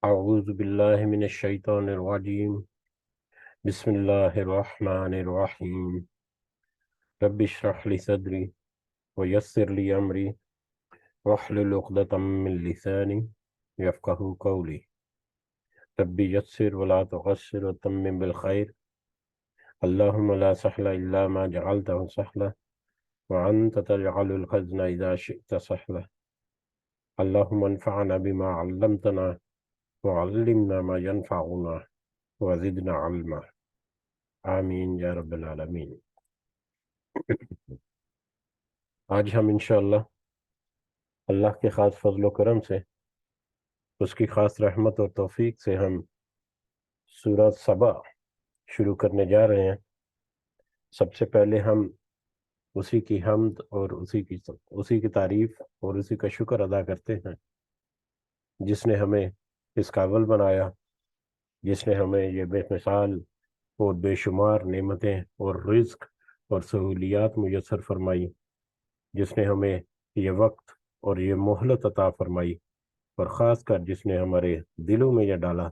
اعوذ باللہ من الشیطان الرجیم بسم اللہ الرحمن الرحیم رب اشرح لی صدری ویسر لی امری واحلل عقدۃ من لسانی یفقہوا قولی رب یسر ولا تعسر وتمم بالخیر اللہم لا سہل الا ما جعلتہ سہلا وانت تجعل الحزن اذا شئت سہلا اللہم انفعنا بما علمتنا وعلمنا ما ينفعنا وزدنا علما آمین یا رب العالمین۔ آج ہم انشاءاللہ اللہ کے خاص فضل و کرم سے، اس کی خاص رحمت اور توفیق سے ہم سورہ سبا شروع کرنے جا رہے ہیں۔ سب سے پہلے ہم اسی کی حمد اور اسی کی تعریف اور اسی کا شکر ادا کرتے ہیں جس نے ہمیں اس قابل بنایا، جس نے ہمیں یہ بے مثال اور بے شمار نعمتیں اور رزق اور سہولیات میسر فرمائی، جس نے ہمیں یہ وقت اور یہ مہلت عطا فرمائی، اور خاص کر جس نے ہمارے دلوں میں یہ ڈالا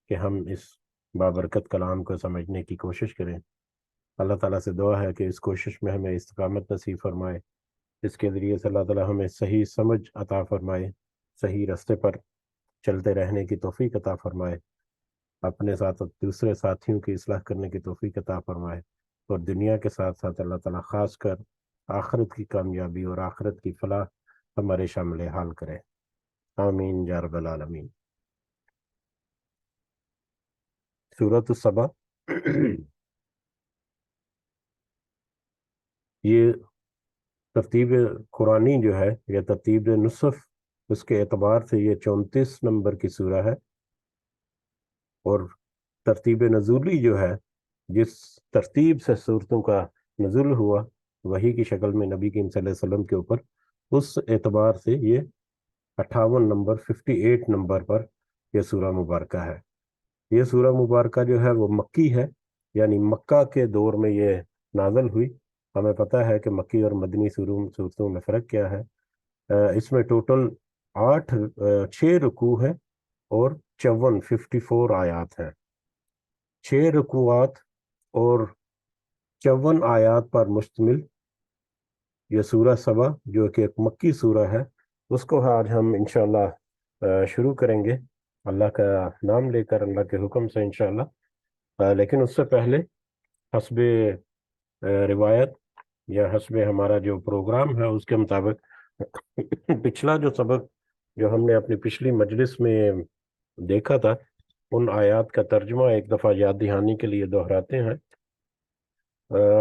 کہ ہم اس بابرکت کلام کو سمجھنے کی کوشش کریں۔ اللہ تعالیٰ سے دعا ہے کہ اس کوشش میں ہمیں استقامت نصیب فرمائے، اس کے ذریعے سے اللہ تعالیٰ ہمیں صحیح سمجھ عطا فرمائے، صحیح راستے پر چلتے رہنے کی توفیق عطا فرمائے، اپنے ساتھ دوسرے ساتھیوں کی اصلاح کرنے کی توفیق عطا فرمائے، اور دنیا کے ساتھ ساتھ اللہ تعالیٰ خاص کر آخرت کی کامیابی اور آخرت کی فلاح ہمارے شامل حال کرے۔ آمین یا رب العالمین۔ سورۃ السبا یہ ترتیب قرآنی جو ہے، یہ ترتیب نصف، اس کے اعتبار سے یہ 34 نمبر کی سورہ ہے، اور ترتیب نزولی جو ہے، جس ترتیب سے صورتوں کا نزول ہوا وحی کی شکل میں نبی کریم صلی اللہ علیہ وسلم کے اوپر، اس اعتبار سے یہ 58 نمبر 58 نمبر پر یہ سورہ مبارکہ ہے۔ یہ سورہ مبارکہ جو ہے وہ مکی ہے، یعنی مکہ کے دور میں یہ نازل ہوئی۔ ہمیں پتہ ہے کہ مکی اور مدنی صورتوں میں فرق کیا ہے۔ اس میں ٹوٹل 6 رکوع ہیں اور 54 آیات ہیں۔ 6 رکوعات اور 54 آیات پر مشتمل یہ سورہ سبا، جو کہ ایک مکی سورہ ہے، اس کو آج ہم انشاءاللہ شروع کریں گے اللہ کا نام لے کر، اللہ کے حکم سے انشاءاللہ۔ لیکن اس سے پہلے حسب روایت یا حسب ہمارا جو پروگرام ہے اس کے مطابق پچھلا جو سبق جو ہم نے اپنی پچھلی مجلس میں دیکھا تھا، ان آیات کا ترجمہ ایک دفعہ یاد دہانی کے لیے دہراتے ہیں۔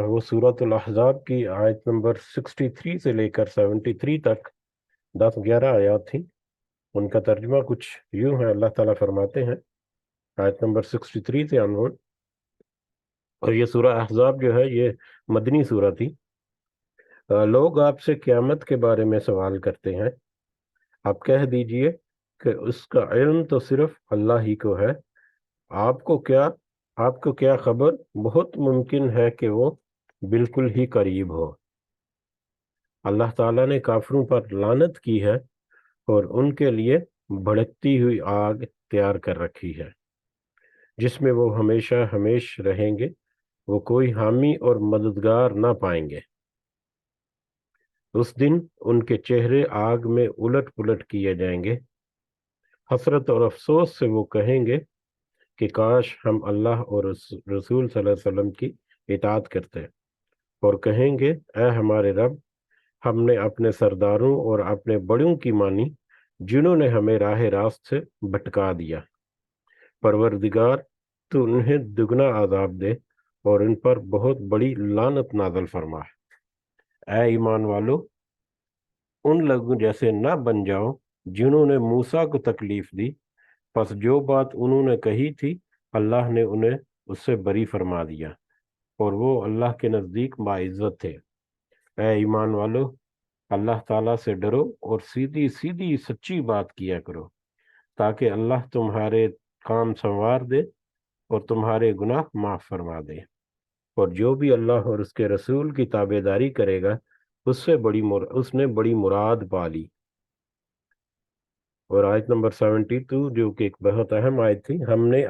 وہ سورۃ الاحزاب کی آیت نمبر 63 سے لے کر 73 تک 10-11 آیات تھیں۔ ان کا ترجمہ کچھ یوں ہے، اللہ تعالیٰ فرماتے ہیں آیت نمبر 63 سے عنوان، اور یہ سورہ احزاب جو ہے یہ مدنی سورہ تھی۔ لوگ آپ سے قیامت کے بارے میں سوال کرتے ہیں، آپ کہہ دیجئے کہ اس کا علم تو صرف اللہ ہی کو ہے۔ آپ کو کیا خبر؟ بہت ممکن ہے کہ وہ بالکل ہی قریب ہو۔ اللہ تعالیٰ نے کافروں پر لعنت کی ہے اور ان کے لیے بھڑکتی ہوئی آگ تیار کر رکھی ہے، جس میں وہ ہمیشہ ہمیش رہیں گے، وہ کوئی حامی اور مددگار نہ پائیں گے۔ اس دن ان کے چہرے آگ میں الٹ پلٹ کیے جائیں گے، حسرت اور افسوس سے وہ کہیں گے کہ کاش ہم اللہ اور رسول صلی اللہ علیہ وسلم کی اطاعت کرتے، اور کہیں گے اے ہمارے رب، ہم نے اپنے سرداروں اور اپنے بڑوں کی مانی جنہوں نے ہمیں راہ راست سے بھٹکا دیا۔ پروردگار تو انہیں دگنا عذاب دے اور ان پر بہت بڑی لعنت نازل فرما۔ اے ایمان والو، ان لوگوں جیسے نہ بن جاؤ جنہوں نے موسیٰ کو تکلیف دی، پس جو بات انہوں نے کہی تھی اللہ نے انہیں اس سے بری فرما دیا، اور وہ اللہ کے نزدیک باعزت تھے۔ اے ایمان والو، اللہ تعالیٰ سے ڈرو اور سیدھی سیدھی سچی بات کیا کرو، تاکہ اللہ تمہارے کام سنوار دے اور تمہارے گناہ معاف فرما دے۔ اور جو بھی اللہ اور اس کے رسول کی تابع داری کرے گا اس نے بڑی مراد پا لی، اور آیت نمبر 72 جو کہ ایک بہت اہم آیت تھی، ہم نے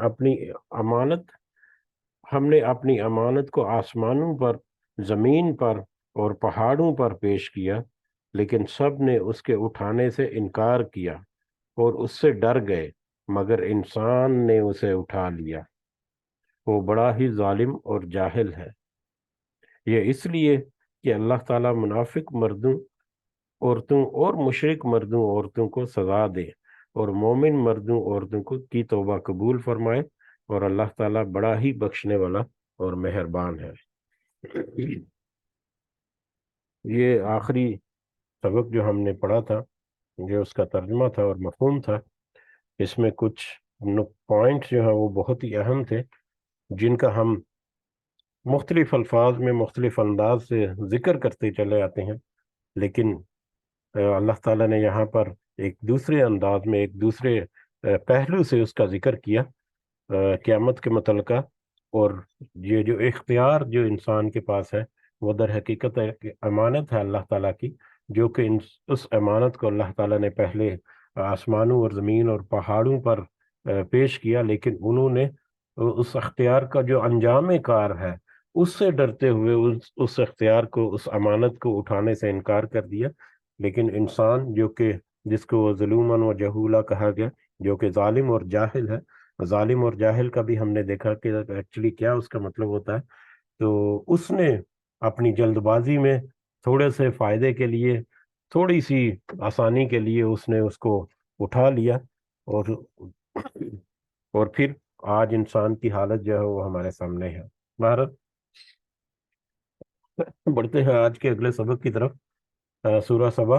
اپنی امانت کو آسمانوں پر، زمین پر اور پہاڑوں پر پیش کیا، لیکن سب نے اس کے اٹھانے سے انکار کیا اور اس سے ڈر گئے، مگر انسان نے اسے اٹھا لیا، وہ بڑا ہی ظالم اور جاہل ہے۔ یہ اس لیے کہ اللہ تعالیٰ منافق مردوں عورتوں اور مشرک مردوں عورتوں کو سزا دے، اور مومن مردوں عورتوں کی توبہ قبول فرمائے، اور اللہ تعالیٰ بڑا ہی بخشنے والا اور مہربان ہے۔ یہ آخری سبق جو ہم نے پڑھا تھا، جو اس کا ترجمہ تھا اور مفہوم تھا، اس میں کچھ پوائنٹ جو ہیں وہ بہت ہی اہم تھے، جن کا ہم مختلف الفاظ میں مختلف انداز سے ذکر کرتے چلے آتے ہیں، لیکن اللہ تعالیٰ نے یہاں پر ایک دوسرے انداز میں ایک دوسرے پہلو سے اس کا ذکر کیا قیامت کے متعلقہ۔ اور یہ جو اختیار جو انسان کے پاس ہے، وہ در حقیقت ایک امانت ہے اللہ تعالیٰ کی، جو کہ اس امانت کو اللہ تعالیٰ نے پہلے آسمانوں اور زمین اور پہاڑوں پر پیش کیا، لیکن انہوں نے اس اختیار کا جو انجام کار ہے اس سے ڈرتے ہوئے اس اختیار کو، اس امانت کو اٹھانے سے انکار کر دیا۔ لیکن انسان جو کہ جس کو ظلوماً و جہولا کہا گیا، جو کہ ظالم اور جاہل ہے، ظالم اور جاہل کا بھی ہم نے دیکھا کہ ایکچولی کیا اس کا مطلب ہوتا ہے، تو اس نے اپنی جلد بازی میں تھوڑے سے فائدے کے لیے، تھوڑی سی آسانی کے لیے اس نے اس کو اٹھا لیا، اور پھر آج انسان کی حالت جو ہے وہ ہمارے سامنے ہے۔ بھارت بڑھتے ہیں آج کے اگلے سبق کی طرف، سورہ سبا،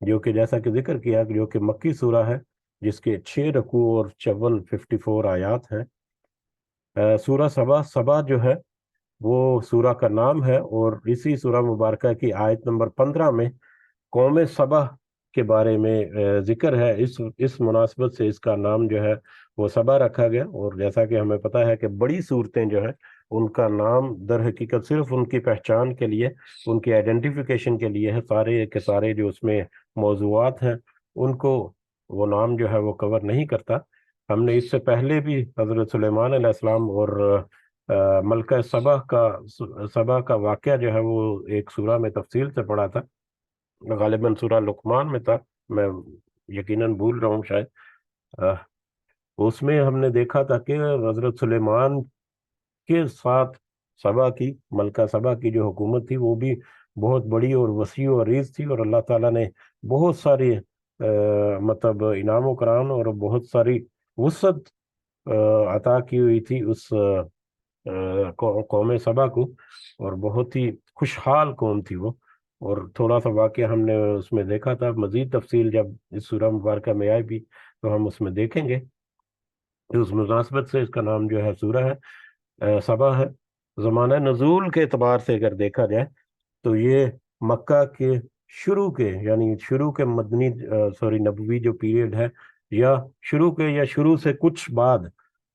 جو کہ جیسا کہ ذکر کیا جو کہ مکی سورہ ہے، جس کے 6 رکوع اور 54 آیات ہیں۔ سورہ سبا، سبا جو ہے وہ سورہ کا نام ہے، اور اسی سورہ مبارکہ کی آیت نمبر 15 میں قوم سبا کے بارے میں ذکر ہے۔ اس مناسبت سے اس کا نام جو ہے وہ سبا رکھا گیا، اور جیسا کہ ہمیں پتہ ہے کہ بڑی صورتیں جو ہیں ان کا نام در حقیقت صرف ان کی پہچان کے لیے، ان کی آئیڈینٹیفیکیشن کے لیے ہے، سارے کے سارے جو اس میں موضوعات ہیں ان کو وہ نام جو ہے وہ کور نہیں کرتا۔ ہم نے اس سے پہلے بھی حضرت سلیمان علیہ السلام اور ملکہ سبا کا واقعہ جو ہے وہ ایک سورہ میں تفصیل سے پڑھا تھا، غالباً سورہ لقمان میں تھا، میں یقیناً بھول رہا ہوں شاید۔ اس میں ہم نے دیکھا تھا کہ حضرت سلیمان کے ساتھ ملکہ سبا کی جو حکومت تھی وہ بھی بہت بڑی اور وسیع و عریض تھی، اور اللہ تعالیٰ نے بہت ساری مطلب انعام و کرام اور بہت ساری وسعت عطا کی ہوئی تھی اس قوم سبا کو، اور بہت ہی خوشحال قوم تھی وہ۔ اور تھوڑا سا واقعہ ہم نے اس میں دیکھا تھا، مزید تفصیل جب اس سورہ مبارکہ میں آئے بھی تو ہم اس میں دیکھیں گے۔ اس مناسبت سے اس کا نام جو ہے سورہ ہے سبا ہے۔ زمانہ نزول کے اعتبار سے اگر دیکھا جائے تو یہ مکہ کے شروع کے مدنی نبوی جو پیریڈ ہے، یا شروع سے کچھ بعد،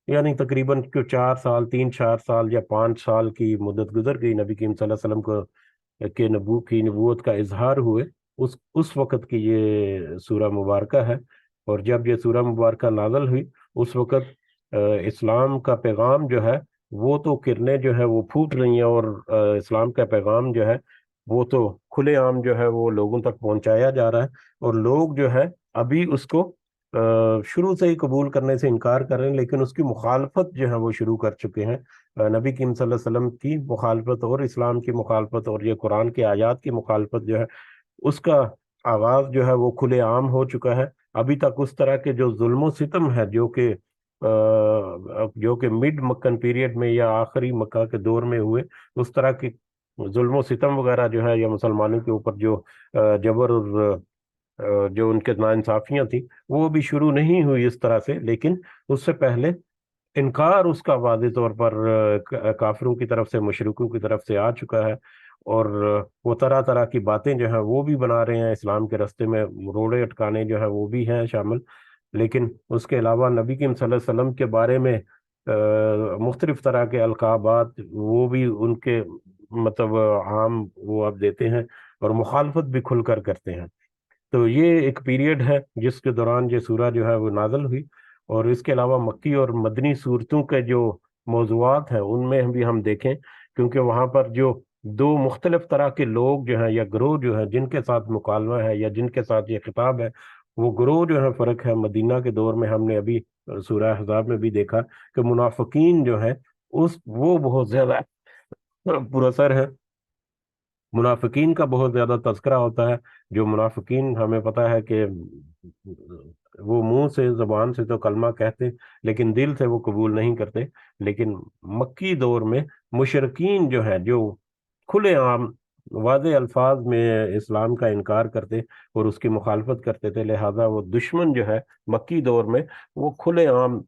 یعنی تقریباً 4 سال 3 4 سال یا 5 سال کی مدت گزر گئی نبی کریم صلی اللہ علیہ وسلم کی نبوت کا اظہار ہوئے، اس وقت کی یہ سورہ مبارکہ ہے۔ اور جب یہ سورہ مبارکہ نازل ہوئی اس وقت اسلام کا پیغام جو ہے وہ تو کرنیں جو ہے وہ پھوٹ رہی ہیں، اور اسلام کا پیغام جو ہے وہ تو کھلے عام جو ہے وہ لوگوں تک پہنچایا جا رہا ہے، اور لوگ جو ہے ابھی اس کو شروع سے ہی قبول کرنے سے انکار کر رہے ہیں، لیکن اس کی مخالفت جو ہے وہ شروع کر چکے ہیں۔ نبی کریم صلی اللہ علیہ وسلم کی مخالفت اور اسلام کی مخالفت اور یہ قرآن کی آیات کی مخالفت جو ہے اس کا آغاز جو ہے وہ کھلے عام ہو چکا ہے۔ ابھی تک اس طرح کے جو ظلم و ستم ہے جو کہ مڈ مکن پیریڈ میں یا آخری مکہ کے دور میں ہوئے، اس طرح کی ظلم و ستم وغیرہ جو ہے یا مسلمانوں کے اوپر جو جبر اور جو ان کے ناانصافیاں تھیں وہ بھی شروع نہیں ہوئی اس طرح سے، لیکن اس سے پہلے انکار اس کا واضح طور پر کافروں کی طرف سے، مشرکوں کی طرف سے آ چکا ہے، اور وہ طرح طرح کی باتیں جو ہیں وہ بھی بنا رہے ہیں، اسلام کے راستے میں روڑے اٹکانے جو ہیں وہ بھی ہیں شامل۔ لیکن اس کے علاوہ نبی کریم صلی اللہ علیہ وسلم کے بارے میں مختلف طرح کے القابات وہ بھی ان کے مطلب عام وہ اب دیتے ہیں، اور مخالفت بھی کھل کر کرتے ہیں۔ تو یہ ایک پیریڈ ہے جس کے دوران یہ سورہ جو ہے وہ نازل ہوئی. اور اس کے علاوہ مکی اور مدنی صورتوں کے جو موضوعات ہیں ان میں بھی ہم دیکھیں، کیونکہ وہاں پر جو دو مختلف طرح کے لوگ جو ہیں یا گروہ جو ہیں جن کے ساتھ مکالمہ ہے یا جن کے ساتھ یہ خطاب ہے، وہ گروہ جو ہے فرق ہے. مدینہ کے دور میں ہم نے ابھی سورہ احزاب میں بھی دیکھا کہ منافقین جو ہے وہ بہت زیادہ پراثر ہے. منافقین کا بہت زیادہ تذکرہ ہوتا ہے. جو منافقین ہمیں پتہ ہے کہ وہ منہ سے زبان سے تو کلمہ کہتے لیکن دل سے وہ قبول نہیں کرتے. لیکن مکی دور میں مشرکین جو ہیں جو کھلے عام واضح الفاظ میں اسلام کا انکار کرتے اور اس کی مخالفت کرتے تھے، لہذا وہ دشمن جو ہے مکی دور میں وہ کھلے عام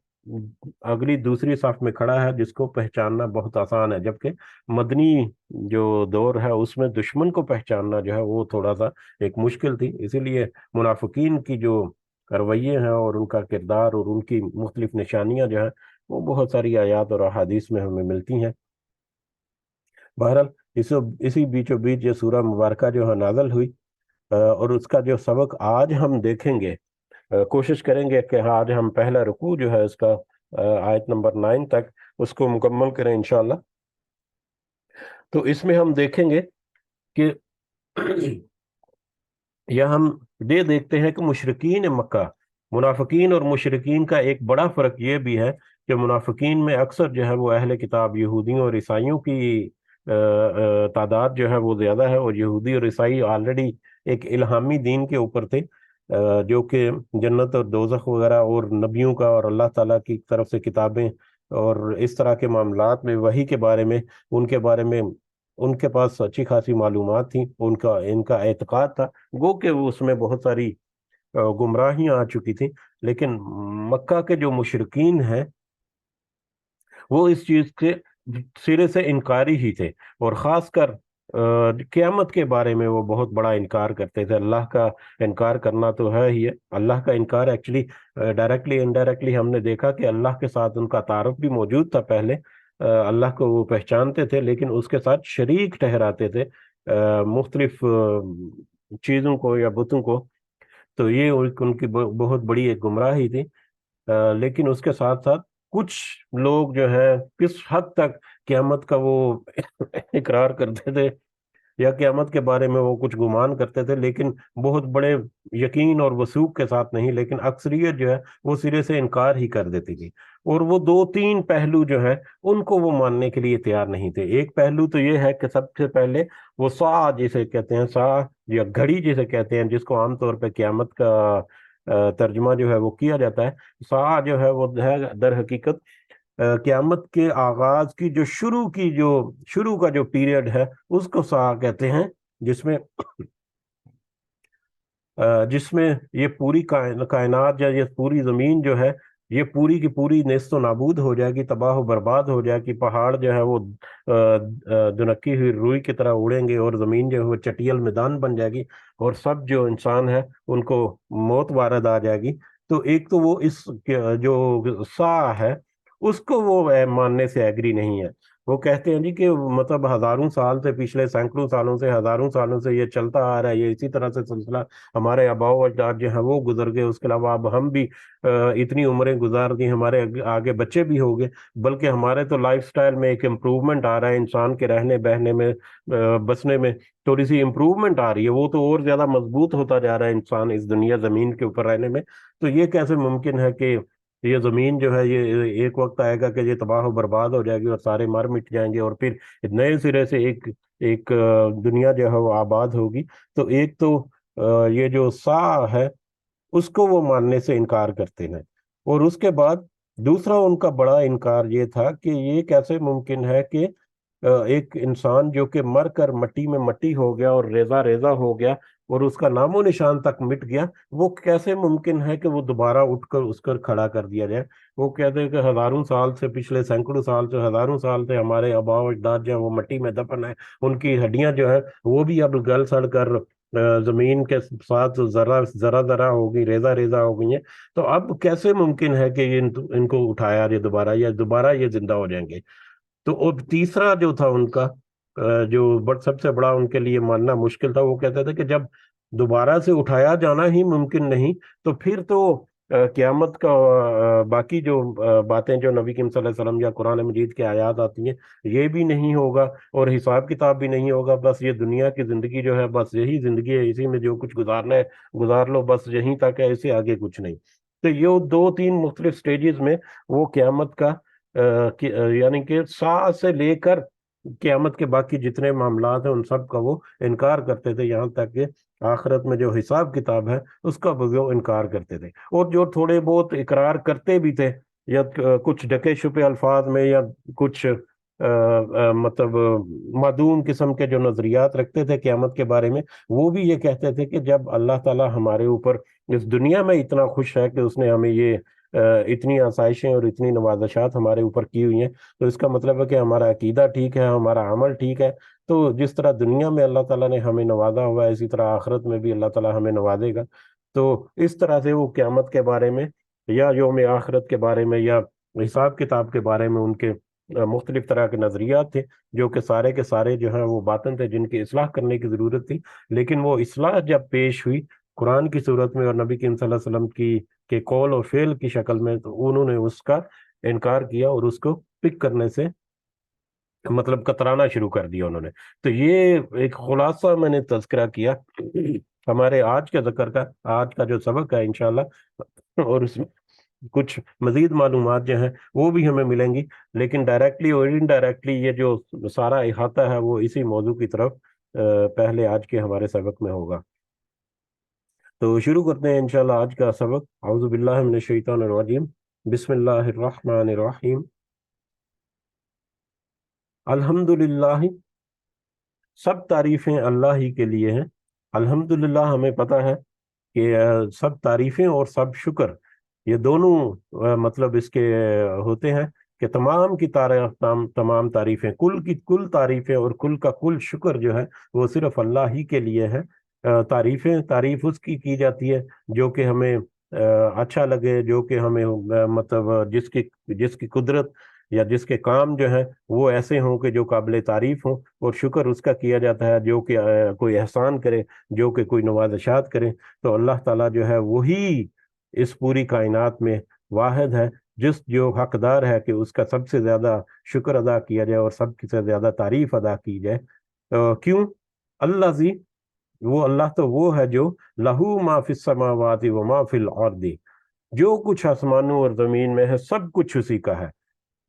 اگلی دوسری صف میں کھڑا ہے، جس کو پہچاننا بہت آسان ہے. جبکہ مدنی جو دور ہے اس میں دشمن کو پہچاننا جو ہے وہ تھوڑا سا ایک مشکل تھی. اسی لیے منافقین کی جو رویے ہیں اور ان کا کردار اور ان کی مختلف نشانیاں جو ہیں وہ بہت ساری آیات اور احادیث میں ہمیں ملتی ہیں. بہرحال اسی بیچوں بیچ یہ سورہ مبارکہ جو ہے نازل ہوئی، اور اس کا جو سبق آج ہم دیکھیں گے، کوشش کریں گے کہ آج ہم پہلا رکوع جو ہے اس کا آیت نمبر 9 تک اس کو مکمل کریں انشاءاللہ. تو اس میں ہم دیکھیں گے کہ یا ہم یہ دیکھتے ہیں کہ مشرکین مکہ، منافقین اور مشرکین کا ایک بڑا فرق یہ بھی ہے کہ منافقین میں اکثر جو ہے وہ اہل کتاب یہودیوں اور عیسائیوں کی تعداد جو ہے وہ زیادہ ہے، اور یہودی اور عیسائی آلریڈی ایک الہامی دین کے اوپر تھے، جو کہ جنت اور دوزخ وغیرہ اور نبیوں کا اور اللہ تعالیٰ کی طرف سے کتابیں اور اس طرح کے معاملات میں وحی کے بارے میں ان کے پاس اچھی خاصی معلومات تھیں، ان کا اعتقاد تھا. گو کہ اس میں بہت ساری گمراہیاں آ چکی تھیں. لیکن مکہ کے جو مشرکین ہیں وہ اس چیز کے سرے سے انکاری ہی تھے، اور خاص کر قیامت کے بارے میں وہ بہت بڑا انکار کرتے تھے. اللہ کا انکار کرنا تو ہے ہی ہے. اللہ کا انکار ایکچولی ڈائریکٹلی انڈائریکٹلی ہم نے دیکھا کہ اللہ کے ساتھ ان کا تعارف بھی موجود تھا پہلے، اللہ کو وہ پہچانتے تھے لیکن اس کے ساتھ شریک ٹھہراتے تھے مختلف چیزوں کو یا بتوں کو. تو یہ ان کی بہت بڑی ایک گمراہی تھی. لیکن اس کے ساتھ ساتھ کچھ لوگ جو ہیں کس حد تک قیامت کا وہ اقرار کرتے تھے یا قیامت کے بارے میں وہ کچھ گمان کرتے تھے، لیکن بہت بڑے یقین اور وثوق کے ساتھ نہیں. لیکن اکثریت جو ہے وہ سرے سے انکار ہی کر دیتی تھی، اور وہ 2-3 پہلو جو ہے ان کو وہ ماننے کے لیے تیار نہیں تھے. ایک پہلو تو یہ ہے کہ سب سے پہلے وہ ساعہ جسے کہتے ہیں، ساعہ یا گھڑی جسے کہتے ہیں، جس کو عام طور پہ قیامت کا ترجمہ جو ہے وہ کیا جاتا ہے. ساعہ جو ہے وہ ہے در حقیقت قیامت کے آغاز کی جو شروع کا جو پیریڈ ہے اس کو ساعہ کہتے ہیں، جس میں یہ پوری کائنات یا یہ پوری زمین جو ہے یہ پوری کی پوری نیست و نابود ہو جائے گی، تباہ و برباد ہو جائے گی. پہاڑ جو ہے وہ دنکی ہوئی روئی کی طرح اڑیں گے، اور زمین جو ہے وہ چٹیل میدان بن جائے گی، اور سب جو انسان ہے ان کو موت وارد آ جائے گی. تو ایک تو وہ اس جو سا ہے اس کو وہ ماننے سے ایگری نہیں ہے. وہ کہتے ہیں جی کہ مطلب ہزاروں سال سے، پچھلے سینکڑوں سالوں سے، ہزاروں سالوں سے یہ چلتا آ رہا ہے، یہ اسی طرح سے سلسلہ ہمارے آباء و اجداد جو ہیں وہ گزر گئے، اس کے علاوہ اب ہم بھی اتنی عمریں گزار دی، ہمارے آگے بچے بھی ہو گئے، بلکہ ہمارے تو لائف سٹائل میں ایک امپروومنٹ آ رہا ہے، انسان کے رہنے بہنے میں بسنے میں تھوڑی سی امپروومنٹ آ رہی ہے، وہ تو اور زیادہ مضبوط ہوتا جا رہا ہے انسان اس دنیا زمین کے اوپر رہنے میں. تو یہ کیسے ممکن ہے کہ یہ زمین جو ہے یہ ایک وقت آئے گا کہ یہ تباہ و برباد ہو جائے گی اور سارے مر مٹ جائیں گے، اور پھر نئے سرے سے ایک دنیا جو ہے وہ آباد ہوگی. تو ایک تو یہ جو سا ہے اس کو وہ ماننے سے انکار کرتے ہیں. اور اس کے بعد دوسرا ان کا بڑا انکار یہ تھا کہ یہ کیسے ممکن ہے کہ ایک انسان جو کہ مر کر مٹی میں مٹی ہو گیا اور ریزہ ریزہ ہو گیا اور اس کا نام و نشان تک مٹ گیا، وہ کیسے ممکن ہے کہ وہ دوبارہ اٹھ کر اس پر کھڑا کر دیا جائے. وہ کہتے ہیں کہ ہزاروں سال سے، پچھلے سینکڑوں سال سے، ہزاروں سال سے ہمارے آباء و اجداد جو ہیں وہ مٹی میں دفن ہیں، ان کی ہڈیاں جو ہیں وہ بھی اب گل سڑ کر زمین کے ساتھ ذرہ ذرہ ہو گئی، ریزہ ریزہ ہو گئی ہیں. تو اب کیسے ممکن ہے کہ ان کو اٹھایا یہ دوبارہ یہ زندہ ہو جائیں گے. تو تیسرا جو تھا ان کا جو سب سے بڑا ان کے لیے ماننا مشکل تھا، وہ کہتے تھے کہ جب دوبارہ سے اٹھایا جانا ہی ممکن نہیں، تو پھر تو قیامت کا باقی جو باتیں جو نبی کریم صلی اللہ علیہ وسلم یا قرآن مجید کے آیات آتی ہیں یہ بھی نہیں ہوگا، اور حساب کتاب بھی نہیں ہوگا، بس یہ دنیا کی زندگی جو ہے بس یہی زندگی ہے، اسی میں جو کچھ گزارنا ہے گزار لو، بس یہیں تک ہے، اسے آگے کچھ نہیں۔ تو یہ دو تین مختلف سٹیجز میں وہ قیامت کا یعنی کہ سا سے لے کر قیامت کے باقی جتنے معاملات ہیں ان سب کا وہ انکار کرتے تھے، یہاں تک کہ آخرت میں جو حساب کتاب ہے اس کا بھی وہ انکار کرتے تھے۔ اور جو تھوڑے بہت اقرار کرتے بھی تھے یا کچھ ڈکے چھپے الفاظ میں یا کچھ مطلب معدوم قسم کے جو نظریات رکھتے تھے قیامت کے بارے میں، وہ بھی یہ کہتے تھے کہ جب اللہ تعالیٰ ہمارے اوپر اس دنیا میں اتنا خوش ہے کہ اس نے ہمیں یہ اتنی آسائشیں اور اتنی نوازشات ہمارے اوپر کی ہوئی ہیں، تو اس کا مطلب ہے کہ ہمارا عقیدہ ٹھیک ہے، ہمارا عمل ٹھیک ہے۔ تو جس طرح دنیا میں اللہ تعالیٰ نے ہمیں نوازا ہوا ہے، اسی طرح آخرت میں بھی اللہ تعالیٰ ہمیں نوازے گا۔ تو اس طرح سے وہ قیامت کے بارے میں یا یوم آخرت کے بارے میں یا حساب کتاب کے بارے میں ان کے مختلف طرح کے نظریات تھے، جو کہ سارے جو ہیں وہ باطن تھے، جن کی اصلاح کرنے کی ضرورت تھی۔ لیکن وہ اصلاح جب پیش ہوئی قرآن کی صورت میں اور نبی کریم صلی اللہ علیہ وسلم کے قول اور فعل کی شکل میں، تو انہوں نے اس کا انکار کیا اور اس کو پک کرنے سے مطلب کترانا شروع کر دیا انہوں نے۔ تو یہ ایک خلاصہ میں نے تذکرہ کیا ہمارے آج کے ذکر کا، آج کا جو سبق ہے انشاءاللہ، اور اس میں کچھ مزید معلومات جو ہیں وہ بھی ہمیں ملیں گی، لیکن ڈائریکٹلی اور انڈائریکٹلی یہ جو سارا احاطہ ہے وہ اسی موضوع کی طرف پہلے آج کے ہمارے سبق میں ہوگا۔ تو شروع کرتے ہیں انشاءاللہ آج کا سبق۔ اعوذ باللہ من الشیطان الرجیم، بسم اللہ الرحمن الرحیم۔ الحمدللہ، سب تعریفیں اللہ ہی کے لیے ہیں۔ الحمدللہ ہمیں پتہ ہے کہ سب تعریفیں اور سب شکر یہ دونوں مطلب اس کے ہوتے ہیں کہ تمام کی تمام تعریفیں، کل کی کل تعریفیں اور کل کا کل شکر جو ہے وہ صرف اللہ ہی کے لیے ہے۔ تعریف اس کی جاتی ہے جو کہ ہمیں اچھا لگے، جو کہ ہمیں مطلب جس کی قدرت یا جس کے کام جو ہیں وہ ایسے ہوں کہ جو قابل تعریف ہوں، اور شکر اس کا کیا جاتا ہے جو کہ کوئی احسان کرے، جو کہ کوئی نوازشات کرے۔ تو اللہ تعالیٰ جو ہے وہی اس پوری کائنات میں واحد ہے جو حقدار ہے کہ اس کا سب سے زیادہ شکر ادا کیا جائے اور سب سے زیادہ تعریف ادا کی جائے۔ کیوں؟ اللہ وہ اللہ تو وہ ہے جو لہو ما فی السماوات و ما فی الارض، جو کچھ آسمانوں اور زمین میں ہے سب کچھ اسی کا ہے۔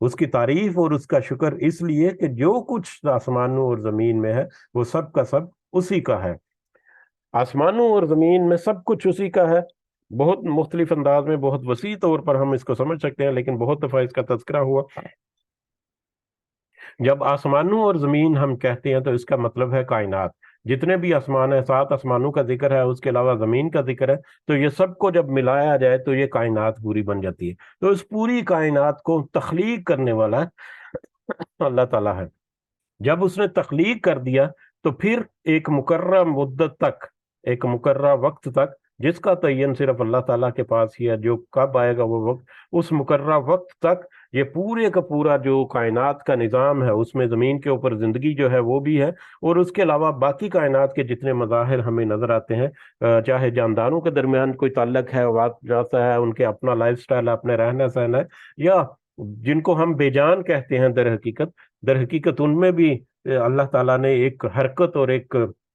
اس کی تعریف اور اس کا شکر اس لیے کہ جو کچھ آسمانوں اور زمین میں ہے وہ سب کا سب اسی کا ہے۔ آسمانوں اور زمین میں سب کچھ اسی کا ہے، بہت مختلف انداز میں، بہت وسیع طور پر ہم اس کو سمجھ سکتے ہیں، لیکن بہت دفعہ اس کا تذکرہ ہوا۔ جب آسمانوں اور زمین ہم کہتے ہیں تو اس کا مطلب ہے کائنات، جتنے بھی آسمان ہیں، 7 آسمانوں کا ذکر ہے، اس کے علاوہ زمین کا ذکر ہے، تو یہ سب کو جب ملایا جائے تو یہ کائنات پوری بن جاتی ہے۔ تو اس پوری کائنات کو تخلیق کرنے والا اللہ تعالیٰ ہے۔ جب اس نے تخلیق کر دیا تو پھر ایک مقررہ مدت تک، ایک مقررہ وقت تک، جس کا تعین صرف اللہ تعالیٰ کے پاس ہی ہے، جو کب آئے گا وہ وقت، اس مقررہ وقت تک یہ پورے کا پورا جو کائنات کا نظام ہے، اس میں زمین کے اوپر زندگی جو ہے وہ بھی ہے، اور اس کے علاوہ باقی کائنات کے جتنے مظاہر ہمیں نظر آتے ہیں، چاہے جانداروں کے درمیان کوئی تعلق ہے، بات جاتا ہے، ان کے اپنا لائف سٹائل ہے، اپنے رہنا سہنا ہے، یا جن کو ہم بے جان کہتے ہیں، در حقیقت ان میں بھی اللہ تعالیٰ نے ایک حرکت اور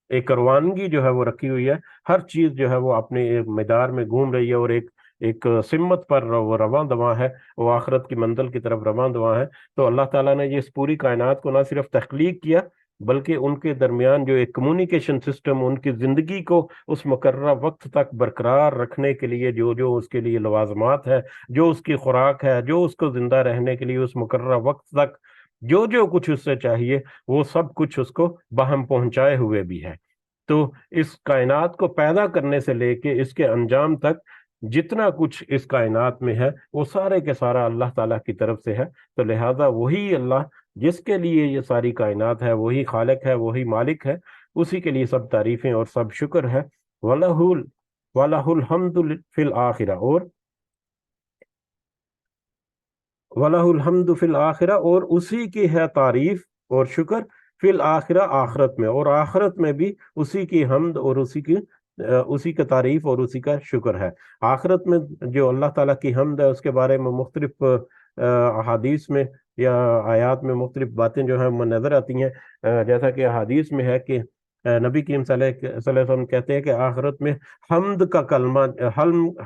ایک روانگی جو ہے وہ رکھی ہوئی ہے۔ ہر چیز جو ہے وہ اپنے میدان میں گھوم رہی ہے اور ایک سمت پر وہ رواں دواں ہے، وہ آخرت کی منزل کی طرف رواں دواں ہے۔ تو اللہ تعالیٰ نے یہ اس پوری کائنات کو نہ صرف تخلیق کیا بلکہ ان کے درمیان جو ایک کمیونیکیشن سسٹم، ان کی زندگی کو اس مقررہ وقت تک برقرار رکھنے کے لیے جو اس کے لیے لوازمات ہے، جو اس کی خوراک ہے، جو اس کو زندہ رہنے کے لیے اس مقررہ وقت تک جو کچھ اس سے چاہیے وہ سب کچھ اس کو باہم پہنچائے ہوئے بھی ہے۔ تو اس کائنات کو پیدا کرنے سے لے کے اس کے انجام تک جتنا کچھ اس کائنات میں ہے وہ سارے کے سارا اللہ تعالیٰ کی طرف سے ہے۔ تو لہٰذا وہی اللہ جس کے لیے یہ ساری کائنات ہے، وہی خالق ہے، وہی مالک ہے، اسی کے لیے سب تعریفیں اور سب شکر ہے۔ وَلَهُ الْحَمْدُ فِي الْآخِرَةِ، اور وَلَهُ الْحَمْدُ فِي الْآخِرَةِ، اور اسی کی ہے تعریف اور شکر، فی الآخرہ، آخرت میں، اور آخرت میں بھی اسی کی حمد اور اسی کی اسی کا تعریف اور اسی کا شکر ہے۔ آخرت میں جو اللہ تعالیٰ کی حمد ہے اس کے بارے میں مختلف احادیث میں یا آیات میں مختلف باتیں جو ہیں وہ نظر آتی ہیں۔ جیسا کہ احادیث میں ہے کہ نبی کریم صلی اللہ علیہ وسلم کہتے ہیں کہ آخرت میں حمد کا کلمہ،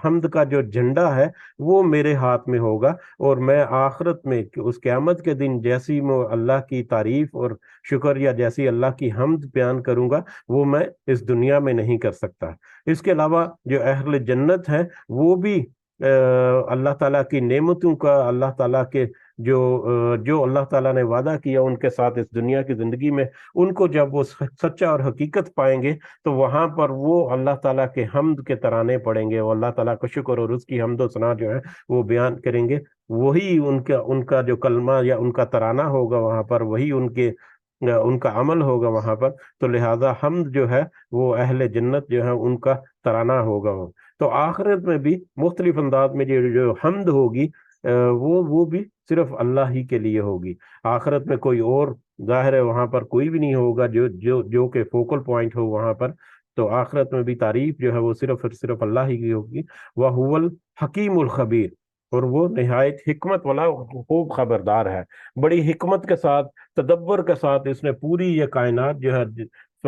حمد کا جو جھنڈا ہے وہ میرے ہاتھ میں ہوگا، اور میں آخرت میں اس قیامت کے دن جیسی میں اللہ کی تعریف اور شکر یا جیسی اللہ کی حمد بیان کروں گا وہ میں اس دنیا میں نہیں کر سکتا۔ اس کے علاوہ جو اہل جنت ہے وہ بھی اللہ تعالیٰ کی نعمتوں کا، اللہ تعالیٰ کے جو اللہ تعالیٰ نے وعدہ کیا ان کے ساتھ اس دنیا کی زندگی میں، ان کو جب وہ سچا اور حقیقت پائیں گے تو وہاں پر وہ اللہ تعالیٰ کے حمد کے ترانے پڑیں گے، وہ اللہ تعالیٰ کا شکر اور اس کی حمد و ثنا جو ہے وہ بیان کریں گے، وہی ان کا جو کلمہ یا ان کا ترانہ ہوگا وہاں پر، وہی ان کا عمل ہوگا وہاں پر۔ تو لہٰذا حمد جو ہے وہ اہل جنت جو ہے ان کا ترانہ ہوگا۔ تو آخرت میں بھی مختلف انداز میں جو حمد ہوگی وہ بھی صرف اللہ ہی کے لیے ہوگی۔ آخرت میں کوئی اور ظاہر ہے وہاں پر کوئی بھی نہیں ہوگا جو کہ فوکل پوائنٹ ہو وہاں پر۔ تو آخرت میں بھی تعریف جو ہے وہ صرف اور صرف اللہ ہی کی ہوگی۔ وَهُوَ الْحَكِيمُ الْخَبِيرُ، اور وہ نہایت حکمت والا خوب خبردار ہے۔ بڑی حکمت کے ساتھ، تدبر کے ساتھ اس نے پوری یہ کائنات جو ہے،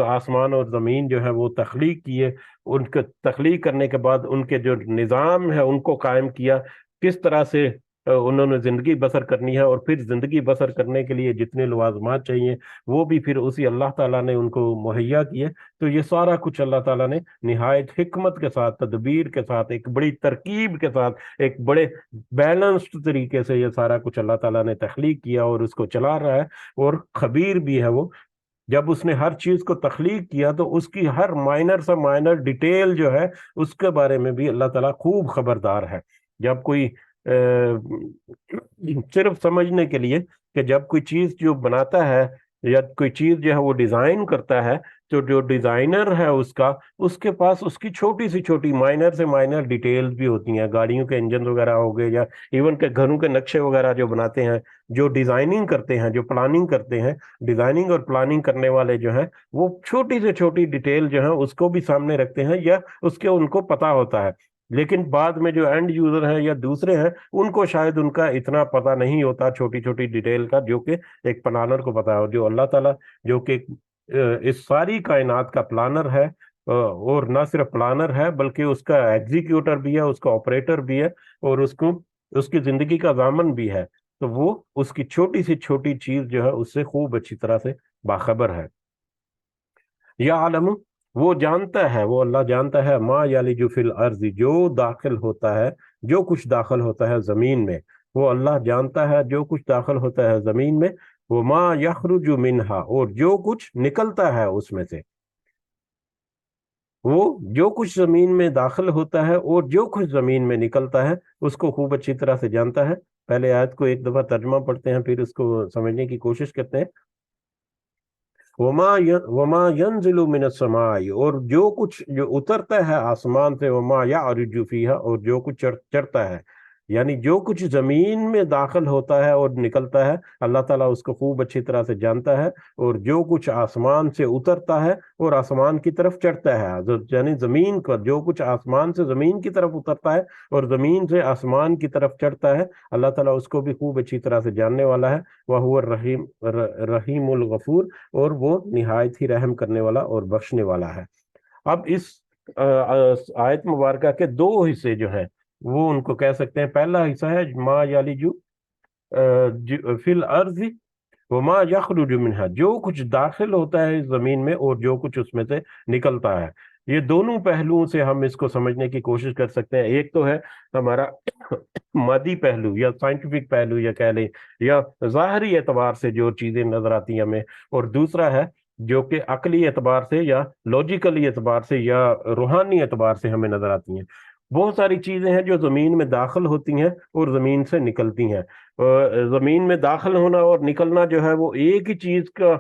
آسمان اور زمین جو ہے وہ تخلیق کیے، ان کے تخلیق کرنے کے بعد ان کے جو نظام ہے ان کو قائم کیا، کس طرح سے انہوں نے زندگی بسر کرنی ہے، اور پھر زندگی بسر کرنے کے لیے جتنے لوازمات چاہیے وہ بھی پھر اسی اللہ تعالیٰ نے ان کو مہیا کیے۔ تو یہ سارا کچھ اللہ تعالیٰ نے نہایت حکمت کے ساتھ، تدبیر کے ساتھ، ایک بڑی ترکیب کے ساتھ، ایک بڑے بیلنسڈ طریقے سے یہ سارا کچھ اللہ تعالیٰ نے تخلیق کیا اور اس کو چلا رہا ہے، اور خبیر بھی ہے وہ۔ جب اس نے ہر چیز کو تخلیق کیا تو اس کی ہر مائنر سے مائنر ڈیٹیل جو ہے اس کے بارے میں بھی اللہ تعالیٰ خوب خبردار ہے۔ جب کوئی صرف سمجھنے کے لیے کہ جب کوئی چیز جو بناتا ہے یا کوئی چیز جو ہے وہ ڈیزائن کرتا ہے، تو جو ڈیزائنر ہے اس کے پاس اس کی چھوٹی سی چھوٹی مائنر سے مائنر ڈیٹیلز بھی ہوتی ہیں، گاڑیوں کے انجن وغیرہ ہو گئے، یا ایون کہ گھروں کے نقشے وغیرہ جو بناتے ہیں، جو ڈیزائننگ کرتے ہیں، جو پلاننگ کرتے ہیں، ڈیزائننگ اور پلاننگ کرنے والے جو ہیں وہ چھوٹی سے چھوٹی ڈیٹیل جو ہے اس کو بھی سامنے رکھتے ہیں، یا اس کے ان کو پتہ ہوتا ہے۔ لیکن بعد میں جو اینڈ یوزر ہیں یا دوسرے ہیں ان کو شاید ان کا اتنا پتہ نہیں ہوتا چھوٹی چھوٹی ڈیٹیل کا، جو کہ ایک پلانر کو پتہ ہے، جو اللہ تعالیٰ جو کہ اس ساری کائنات کا پلانر ہے، اور نہ صرف پلانر ہے بلکہ اس کا ایگزیکیوٹر بھی ہے، اس کا آپریٹر بھی ہے، اور اس کی زندگی کا ضامن بھی ہے۔ تو وہ اس کی چھوٹی سی چھوٹی چیز جو ہے اس سے خوب اچھی طرح سے باخبر ہے۔ یا عالم، وہ جانتا ہے، وہ اللہ جانتا ہے، ما یلج فی الارض، جو داخل ہوتا ہے، جو کچھ داخل ہوتا ہے زمین میں، وہ اللہ جانتا ہے جو کچھ داخل ہوتا ہے زمین میں، وما یخرج منہا، اور جو کچھ نکلتا ہے اس میں سے، وہ جو کچھ زمین میں داخل ہوتا ہے اور جو کچھ زمین میں نکلتا ہے اس کو خوب اچھی طرح سے جانتا ہے۔ پہلے آیت کو ایک دفعہ ترجمہ پڑھتے ہیں پھر اس کو سمجھنے کی کوشش کرتے ہیں۔ وما ينزل من السماء، اور جو کچھ جو اترتا ہے آسمان سے، وما يعرج فيها، اور جو کچھ چڑھتا ہے، یعنی جو کچھ زمین میں داخل ہوتا ہے اور نکلتا ہے اللہ تعالیٰ اس کو خوب اچھی طرح سے جانتا ہے، اور جو کچھ آسمان سے اترتا ہے اور آسمان کی طرف چڑھتا ہے، یعنی زمین کا جو کچھ آسمان سے زمین کی طرف اترتا ہے اور زمین سے آسمان کی طرف چڑھتا ہے، اللہ تعالیٰ اس کو بھی خوب اچھی طرح سے جاننے والا ہے۔ وَهُوَ الرحیم الغفور، اور وہ نہایت ہی رحم کرنے والا اور بخشنے والا ہے۔ اب اس آیت مبارکہ کے دو حصے جو ہیں وہ ان کو کہہ سکتے ہیں۔ پہلا حصہ ہے ما یلج فی الارض وما یخرج منہا، جو کچھ داخل ہوتا ہے زمین میں اور جو کچھ اس میں سے نکلتا ہے۔ یہ دونوں پہلوؤں سے ہم اس کو سمجھنے کی کوشش کر سکتے ہیں۔ ایک تو ہے ہمارا مادی پہلو یا سائنٹیفک پہلو یا کہہ لیں، یا ظاہری اعتبار سے جو چیزیں نظر آتی ہیں ہمیں، اور دوسرا ہے جو کہ عقلی اعتبار سے یا لاجیکلی اعتبار سے یا روحانی اعتبار سے ہمیں نظر آتی ہیں۔ بہت ساری چیزیں ہیں جو زمین میں داخل ہوتی ہیں اور زمین سے نکلتی ہیں۔ زمین میں داخل ہونا اور نکلنا جو ہے وہ ایک ہی چیز کا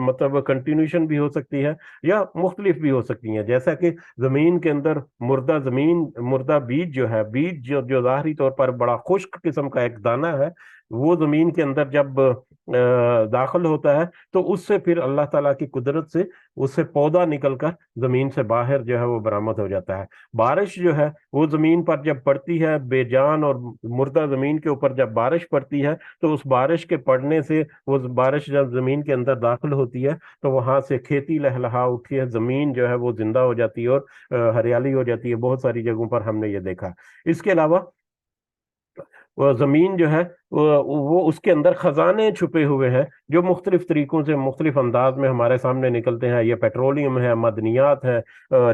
مطلب کنٹینیوشن بھی ہو سکتی ہے یا مختلف بھی ہو سکتی ہیں۔ جیسا کہ زمین کے اندر مردہ بیج جو ہے، بیج جو ظاہری طور پر بڑا خشک قسم کا ایک دانہ ہے، وہ زمین کے اندر جب داخل ہوتا ہے تو اس سے پھر اللہ تعالیٰ کی قدرت سے اس سے پودا نکل کر زمین سے باہر جو ہے وہ برآمد ہو جاتا ہے۔ بارش جو ہے وہ زمین پر جب پڑتی ہے، بے جان اور مردہ زمین کے اوپر جب بارش پڑتی ہے تو اس بارش کے پڑنے سے وہ بارش جب زمین کے اندر داخل ہوتی ہے تو وہاں سے کھیتی لہلہا اٹھتی ہے، زمین جو ہے وہ زندہ ہو جاتی ہے اور ہریالی ہو جاتی ہے۔ بہت ساری جگہوں پر ہم نے یہ دیکھا۔ اس کے علاوہ وہ زمین جو ہے وہ اس کے اندر خزانے چھپے ہوئے ہیں جو مختلف طریقوں سے مختلف انداز میں ہمارے سامنے نکلتے ہیں۔ یہ پیٹرولیم ہے، معدنیات ہے،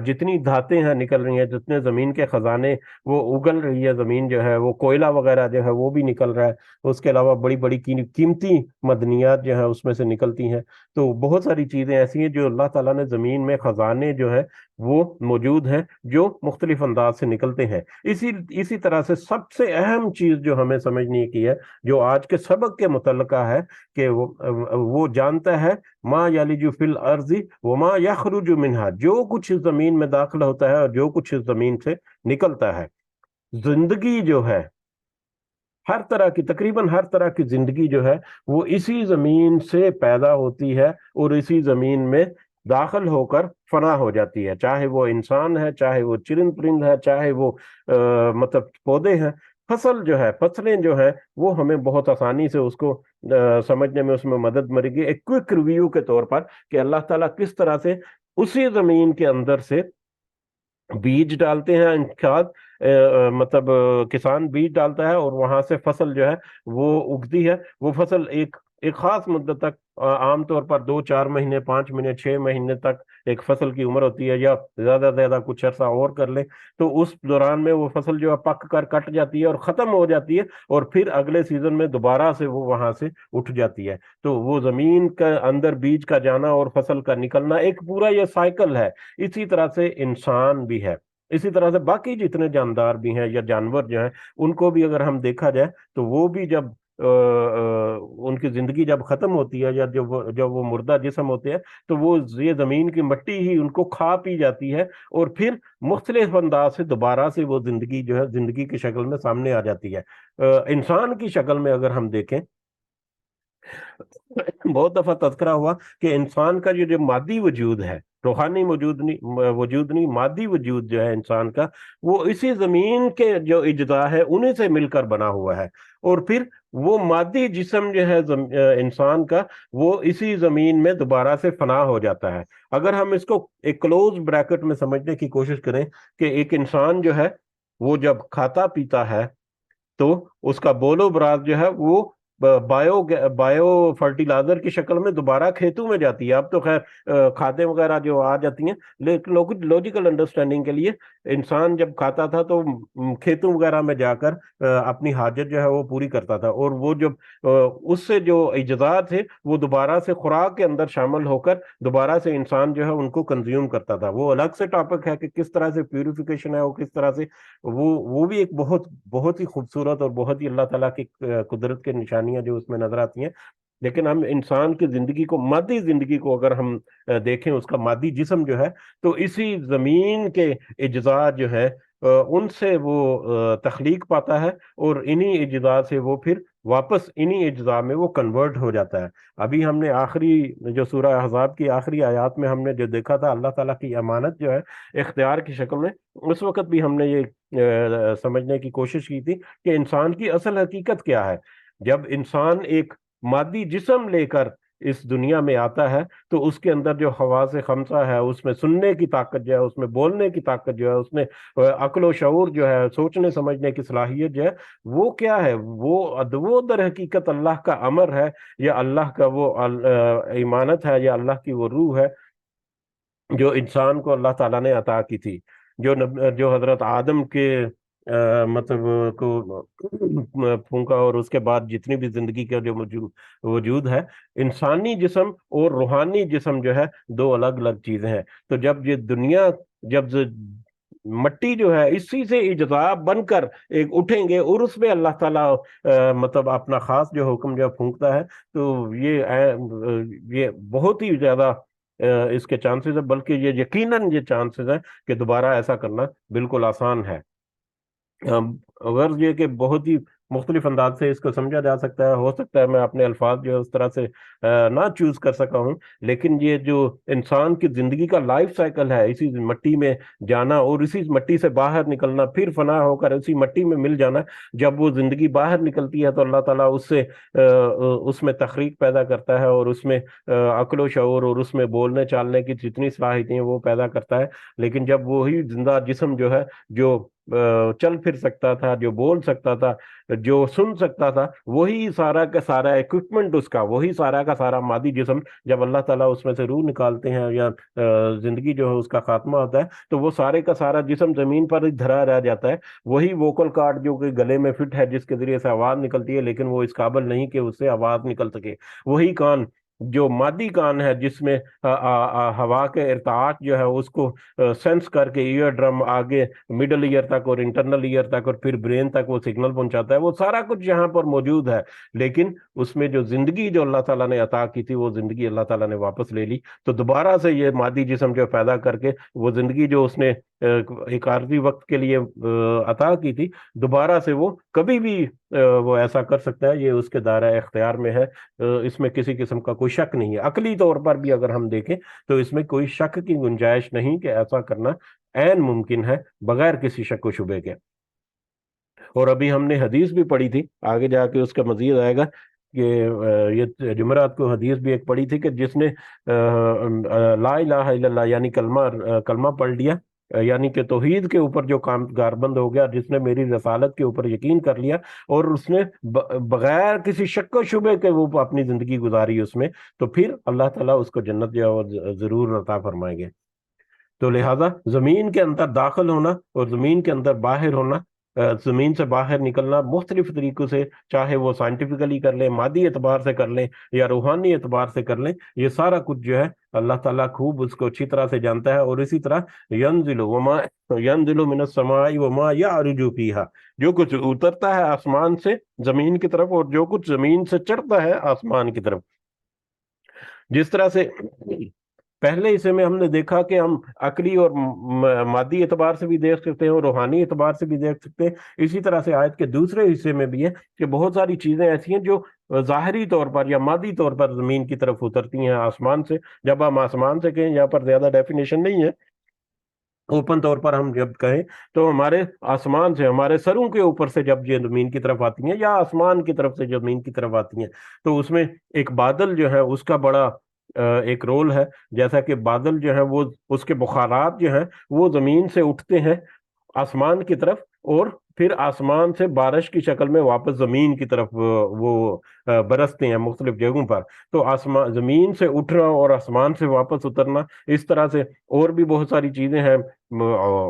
جتنی دھاتیں ہیں نکل رہی ہیں، جتنے زمین کے خزانے وہ اگل رہی ہے، زمین جو ہے وہ کوئلہ وغیرہ جو ہے وہ بھی نکل رہا ہے۔ اس کے علاوہ بڑی بڑی قیمتی معدنیات جو ہے اس میں سے نکلتی ہیں۔ تو بہت ساری چیزیں ایسی ہیں جو اللہ تعالیٰ نے زمین میں خزانے جو ہے وہ موجود ہیں جو مختلف انداز سے نکلتے ہیں۔ اسی طرح سے سب سے اہم چیز جو ہمیں سمجھنے کی ہے، جو آج کے سبق کے متعلقہ ہے، کہ وہ جانتا ہے ما یلج فی الارض وما یخرج منہا، جو کچھ زمین میں داخل ہوتا ہے اور جو کچھ زمین سے نکلتا ہے۔ زندگی جو ہے ہر طرح کی، تقریباً ہر طرح کی زندگی جو ہے وہ اسی زمین سے پیدا ہوتی ہے اور اسی زمین میں داخل ہو کر فنا ہو جاتی ہے، چاہے وہ انسان ہے، چاہے وہ چرند پرند ہے، چاہے وہ مطلب پودے ہیں۔ فصل جو ہے، فصلیں جو ہیں وہ ہمیں بہت آسانی سے اس کو سمجھنے میں اس میں مدد ملے گی ایک کوئک ریویو کے طور پر، کہ اللہ تعالیٰ کس طرح سے اسی زمین کے اندر سے بیج ڈالتے ہیں، کھاد مطلب کسان بیج ڈالتا ہے اور وہاں سے فصل جو ہے وہ اگتی ہے۔ وہ فصل ایک خاص مدت تک، عام طور پر 2 4 مہینے، 5 مہینے، 6 مہینے تک ایک فصل کی عمر ہوتی ہے، یا زیادہ سے زیادہ کچھ عرصہ اور کر لیں تو اس دوران میں وہ فصل جو ہے پک کر کٹ جاتی ہے اور ختم ہو جاتی ہے، اور پھر اگلے سیزن میں دوبارہ سے وہ وہاں سے اٹھ جاتی ہے۔ تو وہ زمین کا اندر بیج کا جانا اور فصل کا نکلنا ایک پورا یہ سائیکل ہے۔ اسی طرح سے انسان بھی ہے، اسی طرح سے باقی جتنے جاندار بھی ہیں یا جانور جو ہیں، ان کو بھی اگر ہم دیکھا جائے تو وہ بھی جب ان کی زندگی جب ختم ہوتی ہے، یا جب وہ مردہ جسم ہوتے ہیں، تو وہ یہ زمین کی مٹی ہی ان کو کھا پی جاتی ہے، اور پھر مختلف انداز سے دوبارہ سے وہ زندگی جو ہے زندگی کی شکل میں سامنے آ جاتی ہے۔ انسان کی شکل میں اگر ہم دیکھیں، بہت دفعہ تذکرہ ہوا کہ انسان کا جو مادی وجود ہے، روحانی وجود نہیں، مادی وجود جو ہے انسان کا، وہ اسی زمین کے جو اجزاء ہے انہیں سے مل کر بنا ہوا ہے، اور پھر وہ مادی جسم جو ہے انسان کا، وہ اسی زمین میں دوبارہ سے فنا ہو جاتا ہے۔ اگر ہم اس کو ایک کلوز بریکٹ میں سمجھنے کی کوشش کریں کہ ایک انسان جو ہے وہ جب کھاتا پیتا ہے تو اس کا بولو براز جو ہے وہ بایو فرٹیلائزر کی شکل میں دوبارہ کھیتوں میں جاتی ہے۔ اب تو خیر کھادیں وغیرہ جو آ جاتی ہیں، لیکن لوجیکل انڈرسٹینڈنگ کے لیے انسان جب کھاتا تھا تو کھیتوں وغیرہ میں جا کر اپنی حاجت جو ہے وہ پوری کرتا تھا، اور وہ جب اس سے جو اجزاء تھے وہ دوبارہ سے خوراک کے اندر شامل ہو کر دوبارہ سے انسان جو ہے ان کو کنزیوم کرتا تھا۔ وہ الگ سے ٹاپک ہے کہ کس طرح سے پیوریفیکیشن ہے، وہ کس طرح سے وہ بھی ایک بہت ہی خوبصورت اور بہت ہی اللہ تعالیٰ کی قدرت کے نشانیاں جو اس میں نظر آتی ہیں۔ لیکن ہم انسان کی زندگی کو، مادی زندگی کو اگر ہم دیکھیں، اس کا مادی جسم جو ہے تو اسی زمین کے اجزاء جو ہے ان سے وہ تخلیق پاتا ہے، اور انہی اجزاء سے وہ پھر واپس انہی اجزاء میں وہ کنورٹ ہو جاتا ہے۔ ابھی ہم نے آخری جو سورہ احزاب کی آخری آیات میں ہم نے جو دیکھا تھا، اللہ تعالیٰ کی امانت جو ہے اختیار کی شکل میں، اس وقت بھی ہم نے یہ سمجھنے کی کوشش کی تھی کہ انسان کی اصل حقیقت کیا ہے۔ جب انسان ایک مادی جسم لے کر اس دنیا میں آتا ہے تو اس کے اندر جو حواس خمسہ ہے، اس میں سننے کی طاقت جو ہے، اس میں بولنے کی طاقت جو ہے، اس میں عقل و شعور جو ہے، سوچنے سمجھنے کی صلاحیت جو ہے، وہ کیا ہے؟ وہ در حقیقت اللہ کا امر ہے، یا اللہ کا وہ ایمانت ہے، یا اللہ کی وہ روح ہے جو انسان کو اللہ تعالیٰ نے عطا کی تھی، جو حضرت آدم کے مطلب کو پھونکا، اور اس کے بعد جتنی بھی زندگی کا جو وجود ہے، انسانی جسم اور روحانی جسم جو ہے دو الگ الگ چیزیں ہیں۔ تو جب یہ دنیا، جب مٹی جو ہے اسی سے اجزاء بن کر ایک اٹھیں گے، اور اس میں اللہ تعالیٰ مطلب اپنا خاص جو حکم جو پھونکتا ہے، تو یہ بہت ہی زیادہ اس کے چانسز ہے، بلکہ یہ یقیناً یہ چانسز ہے کہ دوبارہ ایسا کرنا بالکل آسان ہے۔ غرض یہ کہ بہت ہی مختلف انداز سے اس کو سمجھا جا سکتا ہے. ہو سکتا ہے میں اپنے الفاظ جو ہے اس طرح سے نہ چوز کر سکا ہوں، لیکن یہ جو انسان کی زندگی کا لائف سائیکل ہے، اسی مٹی میں جانا اور اسی مٹی سے باہر نکلنا، پھر فنا ہو کر اسی مٹی میں مل جانا، جب وہ زندگی باہر نکلتی ہے تو اللہ تعالیٰ اس سے اس میں تخریق پیدا کرتا ہے، اور اس میں عقل و شعور اور اس میں بولنے چالنے کی جتنی صلاحیتیں ہیں وہ پیدا کرتا ہے. لیکن جب وہی زندہ جسم جو ہے، جو چل پھر سکتا تھا، جو بول سکتا تھا، جو سن سکتا تھا، وہی سارا کا سارا ایکوپمنٹ اس کا، وہی سارا کا سارا مادی جسم، جب اللہ تعالیٰ اس میں سے روح نکالتے ہیں یا زندگی جو ہے اس کا خاتمہ ہوتا ہے، تو وہ سارے کا سارا جسم زمین پر ہی دھرا رہ جاتا ہے. وہی ووکل کارڈ جو کہ گلے میں فٹ ہے، جس کے ذریعے سے آواز نکلتی ہے، لیکن وہ اس قابل نہیں کہ اس سے آواز نکل سکے. وہی کان جو مادی کان ہے، جس میں ہوا کے ارتعاش جو ہے اس کو سینس کر کے ایئر ڈرم آگے مڈل ایئر تک اور انٹرنل ایئر تک اور پھر برین تک وہ سگنل پہنچاتا ہے، وہ سارا کچھ یہاں پر موجود ہے. لیکن اس میں جو زندگی جو اللہ تعالیٰ نے عطا کی تھی، وہ زندگی اللہ تعالیٰ نے واپس لے لی. تو دوبارہ سے یہ مادی جسم جو پیدا کر کے وہ زندگی جو اس نے ایک عارضی وقت کے لیے عطا کی تھی، دوبارہ سے وہ کبھی بھی وہ ایسا کر سکتا ہے. یہ اس کے دائرہ اختیار میں ہے. اس میں کسی قسم کا کوئی شک نہیں ہے. عقلی طور پر بھی اگر ہم دیکھیں تو اس میں کوئی شک کی گنجائش نہیں کہ ایسا کرنا عین ممکن ہے بغیر کسی شک و شبے کے. اور ابھی ہم نے حدیث بھی پڑھی تھی، آگے جا کے اس کا مزید آئے گا کہ یہ جمعرات کو حدیث بھی ایک پڑھی تھی کہ جس نے لا الہ الا اللہ یعنی کلمہ پڑھ لیا، یعنی کہ توحید کے اوپر جو کام کاربند ہو گیا، جس نے میری رسالت کے اوپر یقین کر لیا اور اس نے بغیر کسی شک و شبے کے وہ اپنی زندگی گزاری اس میں، تو پھر اللہ تعالیٰ اس کو جنت جو ہے ضرور عطا فرمائیں گے. تو لہٰذا زمین کے اندر داخل ہونا اور زمین کے اندر باہر ہونا، زمین سے باہر نکلنا مختلف طریقوں سے، چاہے وہ سائنٹیفکلی کر لیں، مادی اعتبار سے کر لیں یا روحانی اعتبار سے کر لیں، یہ سارا کچھ جو ہے اللہ تعالیٰ خوب اس کو اچھی طرح سے جانتا ہے. اور اسی طرح ینزل من السماء وما یعرج فیہا، جو کچھ اترتا ہے آسمان سے زمین کی طرف اور جو کچھ زمین سے چڑھتا ہے آسمان کی طرف. جس طرح سے پہلے حصے میں ہم نے دیکھا کہ ہم عقلی اور مادی اعتبار سے بھی دیکھ سکتے ہیں اور روحانی اعتبار سے بھی دیکھ سکتے ہیں، اسی طرح سے آیت کے دوسرے حصے میں بھی ہے کہ بہت ساری چیزیں ایسی ہیں جو ظاہری طور پر یا مادی طور پر زمین کی طرف اترتی ہیں آسمان سے. جب ہم آسمان سے کہیں، یہاں پر زیادہ ڈیفینیشن نہیں ہے، اوپن طور پر ہم جب کہیں تو ہمارے آسمان سے، ہمارے سروں کے اوپر سے جب یہ زمین کی طرف آتی ہیں یا آسمان کی طرف سے زمین کی طرف آتی ہیں، تو اس میں ایک بادل جو ہے اس کا بڑا ایک رول ہے. جیسا کہ بادل جو ہے وہ اس کے بخارات جو ہیں وہ زمین سے اٹھتے ہیں آسمان کی طرف اور پھر آسمان سے بارش کی شکل میں واپس زمین کی طرف وہ برستے ہیں مختلف جگہوں پر. تو آسمان زمین سے اٹھنا اور آسمان سے واپس اترنا، اس طرح سے اور بھی بہت ساری چیزیں ہیں.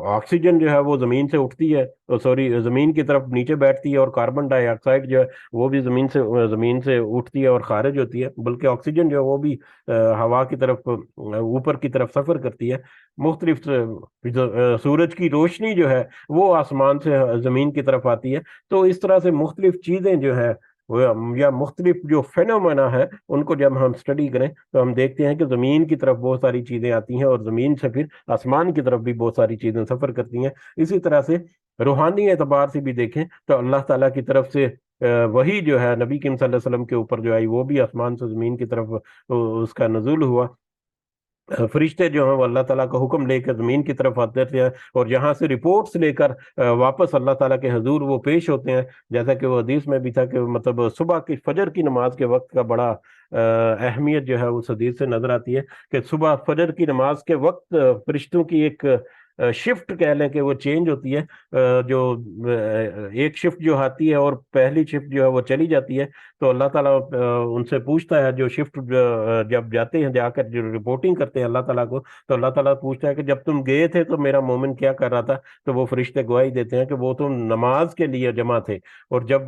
آکسیجن جو ہے وہ زمین سے اٹھتی ہے، سوری زمین کی طرف نیچے بیٹھتی ہے، اور کاربن ڈائی آکسائڈ جو ہے وہ بھی زمین سے اٹھتی ہے اور خارج ہوتی ہے. بلکہ آکسیجن جو ہے وہ بھی ہوا کی طرف اوپر کی طرف سفر کرتی ہے. مختلف سورج کی روشنی جو ہے وہ آسمان سے زمین کی طرف آتی ہے. تو اس طرح سے مختلف چیزیں جو ہے یا مختلف جو فینومینا ہے ان کو جب ہم سٹڈی کریں تو ہم دیکھتے ہیں کہ زمین کی طرف بہت ساری چیزیں آتی ہیں اور زمین سے پھر آسمان کی طرف بھی بہت ساری چیزیں سفر کرتی ہیں. اسی طرح سے روحانی اعتبار سے بھی دیکھیں تو اللہ تعالیٰ کی طرف سے وہی جو ہے نبی کریم صلی اللہ علیہ وسلم کے اوپر جو آئی، وہ بھی آسمان سے زمین کی طرف اس کا نزول ہوا. فرشتے جو ہیں وہ اللہ تعالیٰ کا حکم لے کر زمین کی طرف آتے تھے اور جہاں سے رپورٹس لے کر واپس اللہ تعالیٰ کے حضور وہ پیش ہوتے ہیں. جیسا کہ وہ حدیث میں بھی تھا کہ مطلب صبح کی فجر کی نماز کے وقت کا بڑا اہمیت جو ہے اس حدیث سے نظر آتی ہے کہ صبح فجر کی نماز کے وقت فرشتوں کی ایک شفٹ کہہ لیں کہ وہ چینج ہوتی ہے. جو ایک شفٹ جو آتی ہے اور پہلی شفٹ جو ہے وہ چلی جاتی ہے، تو اللہ تعالیٰ ان سے پوچھتا ہے، جو شفٹ جب جاتے ہیں جا کر جو رپورٹنگ کرتے ہیں اللہ تعالیٰ کو، تو اللہ تعالیٰ پوچھتا ہے کہ جب تم گئے تھے تو میرا مومن کیا کر رہا تھا؟ تو وہ فرشتے گواہی دیتے ہیں کہ وہ تم نماز کے لیے جمع تھے. اور جب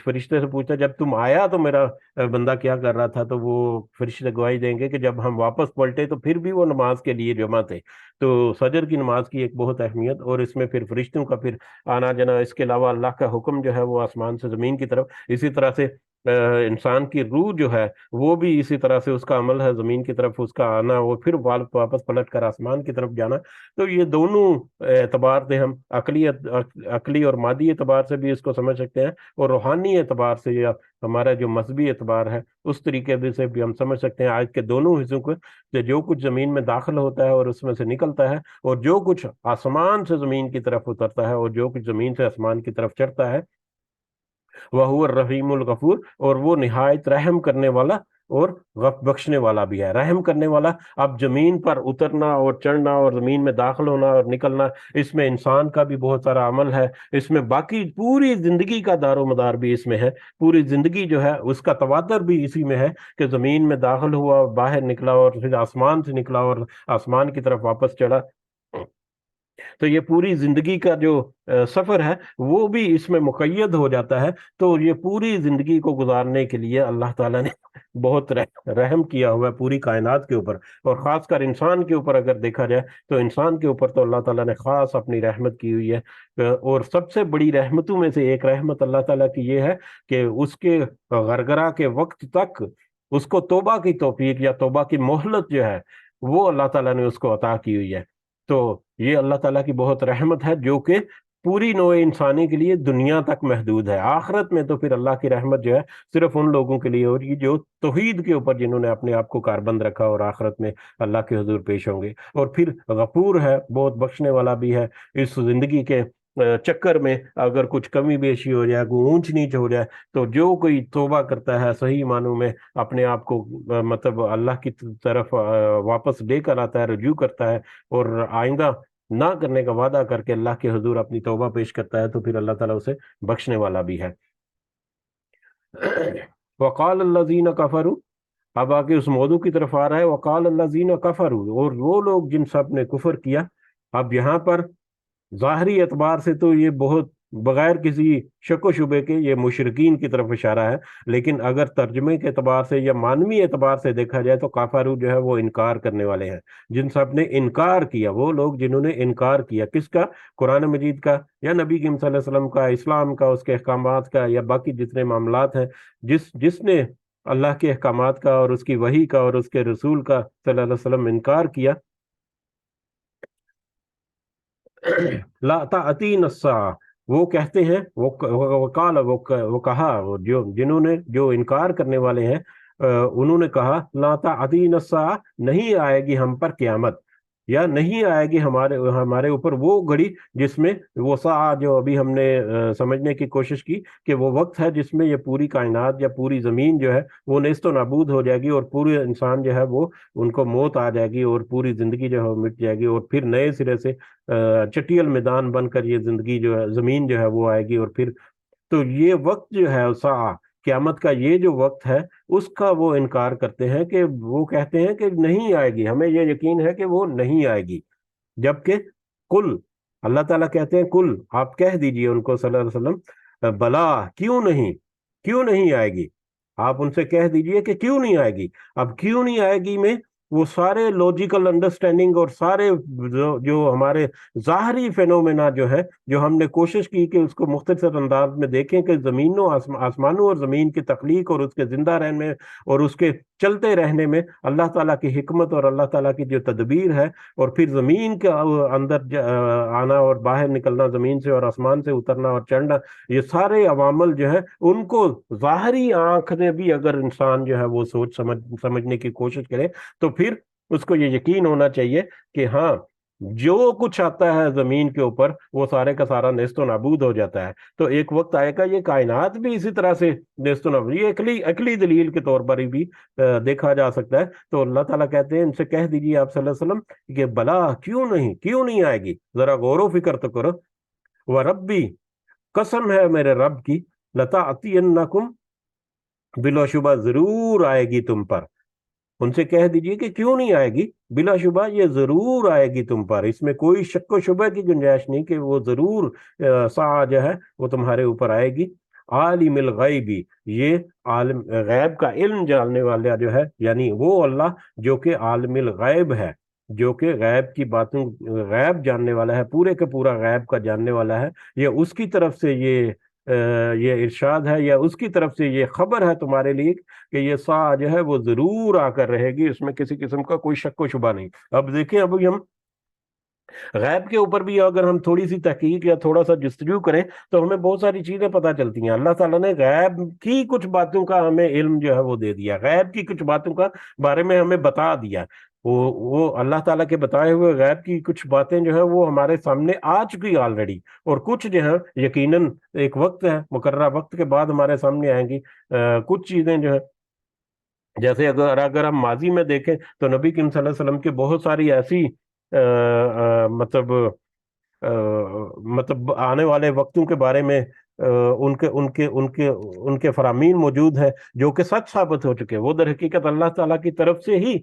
فرشتے سے پوچھتا ہے جب تم آیا تو میرا بندہ کیا کر رہا تھا؟ تو وہ فرشتے گواہی دیں گے کہ جب ہم واپس پلٹے تو پھر بھی وہ نماز کے لیے جمع تھے. تو فجر کی نماز کی ایک بہت اہمیت، اور اس میں پھر فرشتوں کا پھر آنا جانا، اس کے علاوہ اللہ کا حکم جو ہے وہ آسمان سے زمین کی طرف. اسی طرح سے انسان کی روح جو ہے وہ بھی اسی طرح سے اس کا عمل ہے زمین کی طرف اس کا آنا اور پھر واپس پلٹ کر آسمان کی طرف جانا. تو یہ دونوں اعتبار سے ہم عقلی اور مادی اعتبار سے بھی اس کو سمجھ سکتے ہیں، اور روحانی اعتبار سے یا ہمارا جو مذہبی اعتبار ہے اس طریقے سے بھی ہم سمجھ سکتے ہیں آج کے دونوں حصوں کو، کہ جو کچھ زمین میں داخل ہوتا ہے اور اس میں سے نکلتا ہے، اور جو کچھ آسمان سے زمین کی طرف اترتا ہے اور جو کچھ زمین سے آسمان کی طرف چڑھتا ہے، وہ الرحیم الغفور، اور وہ نہایت رحم کرنے والا اور بخشنے والا بھی ہے. رحم کرنے والا، اب زمین پر اترنا اور چڑھنا اور زمین میں داخل ہونا اور نکلنا، اس میں انسان کا بھی بہت سارا عمل ہے، اس میں باقی پوری زندگی کا دار و مدار بھی اس میں ہے. پوری زندگی جو ہے اس کا تواتر بھی اسی میں ہے کہ زمین میں داخل ہوا، باہر نکلا اور پھر آسمان سے نکلا اور آسمان کی طرف واپس چڑھا. تو یہ پوری زندگی کا جو سفر ہے وہ بھی اس میں مقید ہو جاتا ہے. تو یہ پوری زندگی کو گزارنے کے لیے اللہ تعالیٰ نے بہت رحم کیا ہوا ہے پوری کائنات کے اوپر، اور خاص کر انسان کے اوپر اگر دیکھا جائے تو انسان کے اوپر تو اللہ تعالیٰ نے خاص اپنی رحمت کی ہوئی ہے. اور سب سے بڑی رحمتوں میں سے ایک رحمت اللہ تعالیٰ کی یہ ہے کہ اس کے غرغرہ کے وقت تک اس کو توبہ کی توفیق یا توبہ کی مہلت جو ہے وہ اللہ تعالیٰ نے اس کو عطا کی ہوئی ہے. تو یہ اللہ تعالیٰ کی بہت رحمت ہے جو کہ پوری نوع انسانی کے لیے دنیا تک محدود ہے. آخرت میں تو پھر اللہ کی رحمت جو ہے صرف ان لوگوں کے لیے ہوگی جو توحید کے اوپر جنہوں نے اپنے آپ کو کاربند رکھا اور آخرت میں اللہ کے حضور پیش ہوں گے. اور پھر غفور ہے، بہت بخشنے والا بھی ہے. اس زندگی کے چکر میں اگر کچھ کمی بیشی ہو جائے، کوئی اونچ نیچ ہو جائے، تو جو کوئی توبہ کرتا ہے صحیح معنوں میں اپنے آپ کو مطلب اللہ کی طرف واپس لے کر آتا ہے، رجوع کرتا ہے اور آئندہ نہ کرنے کا وعدہ کر کے اللہ کے حضور اپنی توبہ پیش کرتا ہے، تو پھر اللہ تعالیٰ اسے بخشنے والا بھی ہے. وقال الذین کفروا، اب آگے اس موضوع کی طرف آ رہا ہے. وقال الذین کفروا، اور وہ لوگ جن سب نے کفر کیا. اب یہاں پر ظاہری اعتبار سے تو یہ بہت بغیر کسی شک و شبے کے یہ مشرکین کی طرف اشارہ ہے، لیکن اگر ترجمے کے اعتبار سے یا معنوی اعتبار سے دیکھا جائے تو کافرو جو ہے وہ انکار کرنے والے ہیں. جن سب نے انکار کیا، وہ لوگ جنہوں نے انکار کیا کس کا؟ قرآن مجید کا یا نبی کریم صلی اللہ علیہ وسلم کا، اسلام کا، اس کے احکامات کا، یا باقی جتنے معاملات ہیں. جس نے اللہ کے احکامات کا اور اس کی وحی کا اور اس کے رسول کا صلی اللہ علیہ وسلم انکار کیا، لا تأتین الساعہ، وہ کہتے ہیں، وہ کہا، جنہوں نے جو انکار کرنے والے ہیں انہوں نے کہا لا تأتین الساعہ، نہیں آئے گی ہم پر قیامت، یا نہیں آئے گی ہمارے اوپر وہ گھڑی جس میں وہ ساعہ جو ابھی ہم نے سمجھنے کی کوشش کی کہ وہ وقت ہے جس میں یہ پوری کائنات یا پوری زمین جو ہے وہ نیست و نابود ہو جائے گی اور پورے انسان جو ہے وہ ان کو موت آ جائے گی اور پوری زندگی جو ہے وہ مٹ جائے گی، اور پھر نئے سرے سے چٹیل میدان بن کر یہ زندگی جو ہے زمین جو ہے وہ آئے گی. اور پھر تو یہ وقت جو ہے ساعہ قیامت کا، یہ جو وقت ہے اس کا وہ انکار کرتے ہیں کہ وہ کہتے ہیں کہ نہیں آئے گی، ہمیں یہ یقین ہے کہ وہ نہیں آئے گی. جبکہ کل، اللہ تعالیٰ کہتے ہیں کل، آپ کہہ دیجئے ان کو صلی اللہ علیہ وسلم، بلا، کیوں نہیں آئے گی. آپ ان سے کہہ دیجئے کہ کیوں نہیں آئے گی. اب کیوں نہیں آئے گی میں وہ سارے لوجیکل انڈرسٹینڈنگ اور سارے جو ہمارے ظاہری فینومینا جو ہے، جو ہم نے کوشش کی کہ اس کو مختصر انداز میں دیکھیں کہ آسمانوں اور زمین کی تخلیق اور اس کے زندہ رہنے اور اس کے چلتے رہنے میں اللہ تعالیٰ کی حکمت اور اللہ تعالیٰ کی جو تدبیر ہے، اور پھر زمین کے اندر آنا اور باہر نکلنا، زمین سے اور آسمان سے اترنا اور چڑھنا، یہ سارے عوامل جو ہیں ان کو ظاہری آنکھ نے بھی اگر انسان جو ہے وہ سوچ سمجھنے کی کوشش کرے تو پھر اس کو یہ یقین ہونا چاہیے کہ ہاں، جو کچھ آتا ہے زمین کے اوپر وہ سارے کا سارا نیست و نابود ہو جاتا ہے. تو ایک وقت آئے گا یہ کائنات بھی اسی طرح سے نیست و نابود، یہ عقلی دلیل کے طور پر ہی بھی دیکھا جا سکتا ہے. تو اللہ تعالیٰ کہتے ہیں ان سے کہہ دیجیے آپ صلی اللہ علیہ وسلم کہ بلا، کیوں نہیں آئے گی، ذرا غور و فکر تو کرو. وَرَبِّی، قسم ہے میرے رب کی، لَتَأْتِيَنَّکُمْ، بلا شبہ ضرور آئے گی تم پر. ان سے کہہ دیجئے کہ کیوں نہیں آئے گی، بلا شبہ یہ ضرور آئے گی تم پر. اس میں کوئی شک و شبہ کی گنجائش نہیں کہ وہ ضرور ساعہ جو ہے وہ تمہارے اوپر آئے گی. عالم الغیبی، یہ عالم غیب کا علم جاننے والا جو ہے، یعنی وہ اللہ جو کہ عالم الغیب ہے، جو کہ غیب کی باتوں، غیب جاننے والا ہے، پورے کا پورا غیب کا جاننے والا ہے. یہ اس کی طرف سے یہ یہ ارشاد ہے یا اس کی طرف سے یہ خبر ہے تمہارے لیے کہ یہ ساعہ جو ہے وہ ضرور آ کر رہے گی، اس میں کسی قسم کا کوئی شک و شبہ نہیں۔ اب دیکھیں، ابھی ہم غیب کے اوپر بھی اگر ہم تھوڑی سی تحقیق یا تھوڑا سا جستجو کریں تو ہمیں بہت ساری چیزیں پتہ چلتی ہیں۔ اللہ تعالیٰ نے غیب کی کچھ باتوں کا ہمیں علم جو ہے وہ دے دیا، غیب کی کچھ باتوں کا بارے میں ہمیں بتا دیا۔ وہ اللہ تعالیٰ کے بتائے ہوئے غیب کی کچھ باتیں جو ہیں وہ ہمارے سامنے آ چکی آلریڈی، اور کچھ جو ہیں یقیناً ایک وقت ہے، مقررہ وقت کے بعد ہمارے سامنے آئیں گی۔ کچھ چیزیں جو ہیں، جیسے اگر ہم ماضی میں دیکھیں تو نبی کریم صلی اللہ علیہ وسلم کی بہت ساری ایسی مطلب مطلب آنے والے وقتوں کے بارے میں ان کے فرامین موجود ہے جو کہ سچ ثابت ہو چکے۔ وہ در حقیقت اللہ تعالیٰ کی طرف سے ہی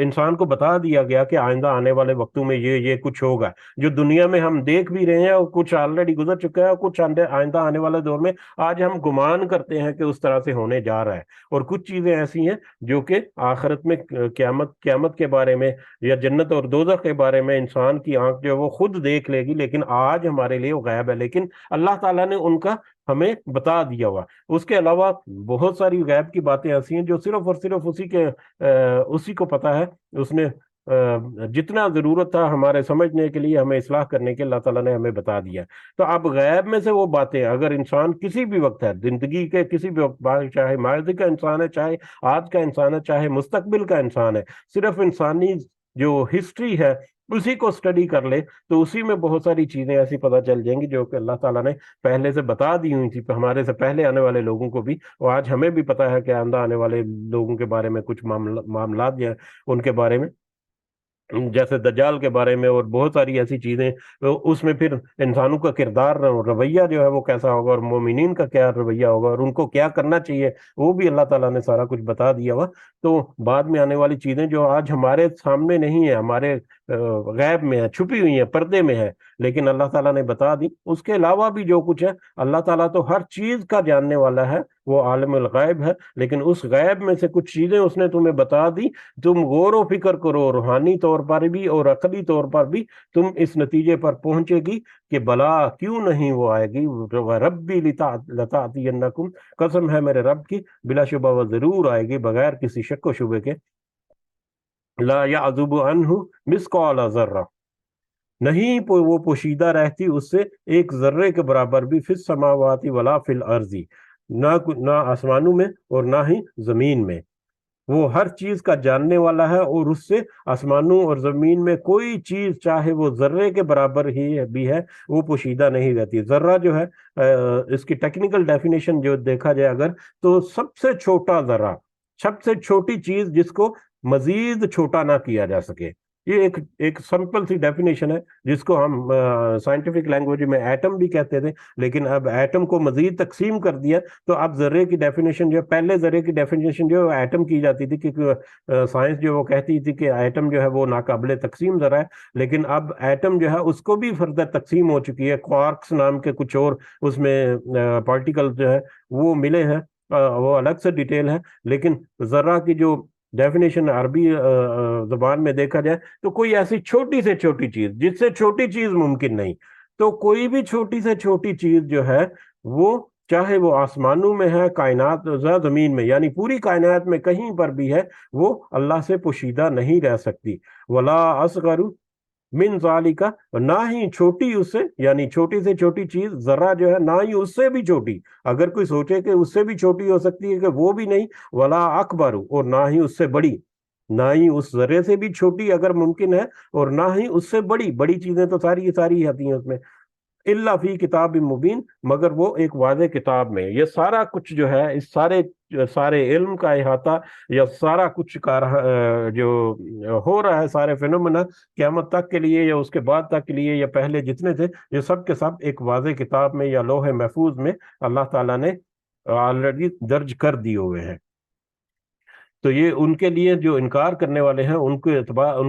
انسان کو بتا دیا گیا کہ آئندہ آنے والے وقتوں میں یہ کچھ ہوگا، جو دنیا میں ہم دیکھ بھی رہے ہیں، اور کچھ آلریڈی گزر چکا ہے، اور کچھ آئندہ آنے والے دور میں آج ہم گمان کرتے ہیں کہ اس طرح سے ہونے جا رہا ہے۔ اور کچھ چیزیں ایسی ہیں جو کہ آخرت میں قیامت کے بارے میں یا جنت اور دوزخ کے بارے میں انسان کی آنکھ جو ہے وہ خود دیکھ لے گی، لیکن آج ہمارے لیے وہ غائب ہے، لیکن اللہ تعالیٰ نے ان کا ہمیں بتا دیا ہوا۔ اس کے علاوہ بہت ساری غیب کی باتیں ایسی ہیں جو صرف اور صرف اسی کو پتا ہے۔ اس نے جتنا ضرورت تھا ہمارے سمجھنے کے لیے، ہمیں اصلاح کرنے کے، اللہ تعالیٰ نے ہمیں بتا دیا۔ تو اب غیب میں سے وہ باتیں اگر انسان کسی بھی وقت ہے، زندگی کے کسی بھی وقت، چاہے ماضی کا انسان ہے، چاہے آج کا انسان ہے، چاہے مستقبل کا انسان ہے، صرف انسانی جو ہسٹری ہے اسی کو سٹڈی کر لے تو اسی میں بہت ساری چیزیں ایسی پتہ چل جائیں گی جو کہ اللہ تعالیٰ نے پہلے سے بتا دی ہوئی تھی ہمارے سے پہلے آنے والے لوگوں کو بھی، اور آج ہمیں بھی پتہ ہے کہ آئندہ آنے والے لوگوں کے بارے میں کچھ معاملات جو ہیں ان کے بارے میں، جیسے دجال کے بارے میں اور بہت ساری ایسی چیزیں۔ اس میں پھر انسانوں کا کردار، رویہ جو ہے وہ کیسا ہوگا، اور مومنین کا کیا رویہ ہوگا، اور ان کو کیا کرنا چاہیے، وہ بھی اللہ تعالیٰ نے سارا کچھ بتا دیا ہوا۔ تو بعد میں آنے والی چیزیں جو آج ہمارے سامنے نہیں ہیں، ہمارے غیب میں ہے، چھپی ہوئی ہیں، پردے میں ہے، لیکن اللہ تعالیٰ نے بتا دی۔ اس کے علاوہ بھی جو کچھ ہے، اللہ تعالیٰ تو ہر چیز کا جاننے والا ہے، وہ عالم الغیب ہے، لیکن اس غیب میں سے کچھ چیزیں اس نے تمہیں بتا دی۔ تم غور و فکر کرو، روحانی طور پر بھی اور عقلی طور پر بھی تم اس نتیجے پر پہنچے گی کہ بلا کیوں نہیں وہ آئے گی، ربی لتأتینکم، قسم ہے میرے رب کی، بلا شبہ وہ ضرور آئے گی بغیر کسی شک و شبے کے۔ لا یعذب عنہ مثقال ذرہ، نہیں وہ پوشیدہ رہتی اس سے ایک ذرے کے برابر بھی، فی السماوات ولا فی الارض، نہ آسمانوں میں اور نہ ہی زمین میں۔ وہ ہر چیز کا جاننے والا ہے، اور اس سے آسمانوں اور زمین میں کوئی چیز چاہے وہ ذرے کے برابر ہی بھی ہے وہ پوشیدہ نہیں رہتی۔ ذرہ جو ہے اس کی ٹیکنیکل ڈیفینیشن جو دیکھا جائے اگر تو سب سے چھوٹا ذرہ، سب سے چھوٹی چیز جس کو مزید چھوٹا نہ کیا جا سکے، یہ ایک سمپل سی ڈیفینیشن ہے جس کو ہم سائنٹیفک لینگویج میں ایٹم بھی کہتے تھے، لیکن اب ایٹم کو مزید تقسیم کر دیا تو اب ذرے کی ڈیفینیشن جو پہلے ذرے کی ڈیفینیشن جو ایٹم کی جاتی تھی، کیونکہ سائنس جو وہ کہتی تھی کہ ایٹم جو ہے وہ ناقابل تقسیم ذرا ہے، لیکن اب ایٹم جو ہے اس کو بھی فردر تقسیم ہو چکی ہے، کوارکس نام کے کچھ اور اس میں پارٹیکل جو ہے وہ ملے ہیں، وہ الگ سے ڈیٹیل ہے، لیکن ذرہ کی جو ڈیفینیشن عربی زبان میں دیکھا جائے تو کوئی ایسی چھوٹی سے چھوٹی چیز جس سے چھوٹی چیز ممکن نہیں۔ تو کوئی بھی چھوٹی سے چھوٹی چیز جو ہے وہ چاہے وہ آسمانوں میں ہے، کائنات زمین میں، یعنی پوری کائنات میں کہیں پر بھی ہے، وہ اللہ سے پوشیدہ نہیں رہ سکتی۔ ولا اصغر من ذالک، نہ ہی چھوٹی اس سے، یعنی چھوٹی سے چھوٹی چیز ذرہ جو ہے نہ ہی اس سے بھی چھوٹی، اگر کوئی سوچے کہ اس سے بھی چھوٹی ہو سکتی ہے کہ وہ بھی نہیں، ولا اکبر، اور نہ ہی اس سے بڑی، نہ ہی اس ذرے سے بھی چھوٹی اگر ممکن ہے، اور نہ ہی اس سے بڑی چیزیں تو ساری آتی ہیں اس میں، الا فی کتاب مبین، مگر وہ ایک واضح کتاب میں۔ یہ سارا کچھ جو ہے، اس سارے علم کا احاطہ، یا سارا کچھ جو ہو رہا ہے، سارے فینومینا قیامت تک کے لیے یا اس کے بعد تک کے لیے یا پہلے جتنے تھے، یہ سب کے سب ایک واضح کتاب میں یا لوح محفوظ میں اللہ تعالیٰ نے آلریڈی درج کر دیے ہوئے ہیں۔ تو یہ ان کے لیے جو انکار کرنے والے ہیں ان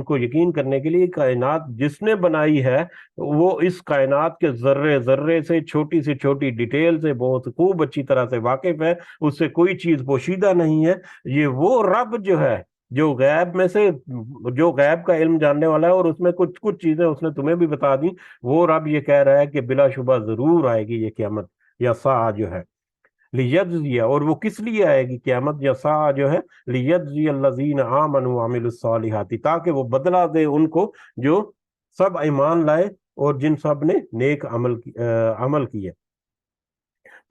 کو یقین کرنے کے لیے کائنات جس نے بنائی ہے وہ اس کائنات کے ذرے سے چھوٹی سے چھوٹی ڈیٹیل سے بہت خوب اچھی طرح سے واقف ہے، اس سے کوئی چیز پوشیدہ نہیں ہے۔ یہ وہ رب جو ہے جو غیب میں سے، جو غیب کا علم جاننے والا ہے، اور اس میں کچھ چیزیں اس نے تمہیں بھی بتا دی، وہ رب یہ کہہ رہا ہے کہ بلا شبہ ضرور آئے گی یہ قیامت، یا سا جو ہے لیجزی، اور وہ کس لیے آئے گی قیامت یا سا جو ہے لیجزی الذین آمنوا وعملوا الصالحات، تاکہ وہ بدلہ دے ان کو جو سب ایمان لائے اور جن سب نے نیک عمل کیے،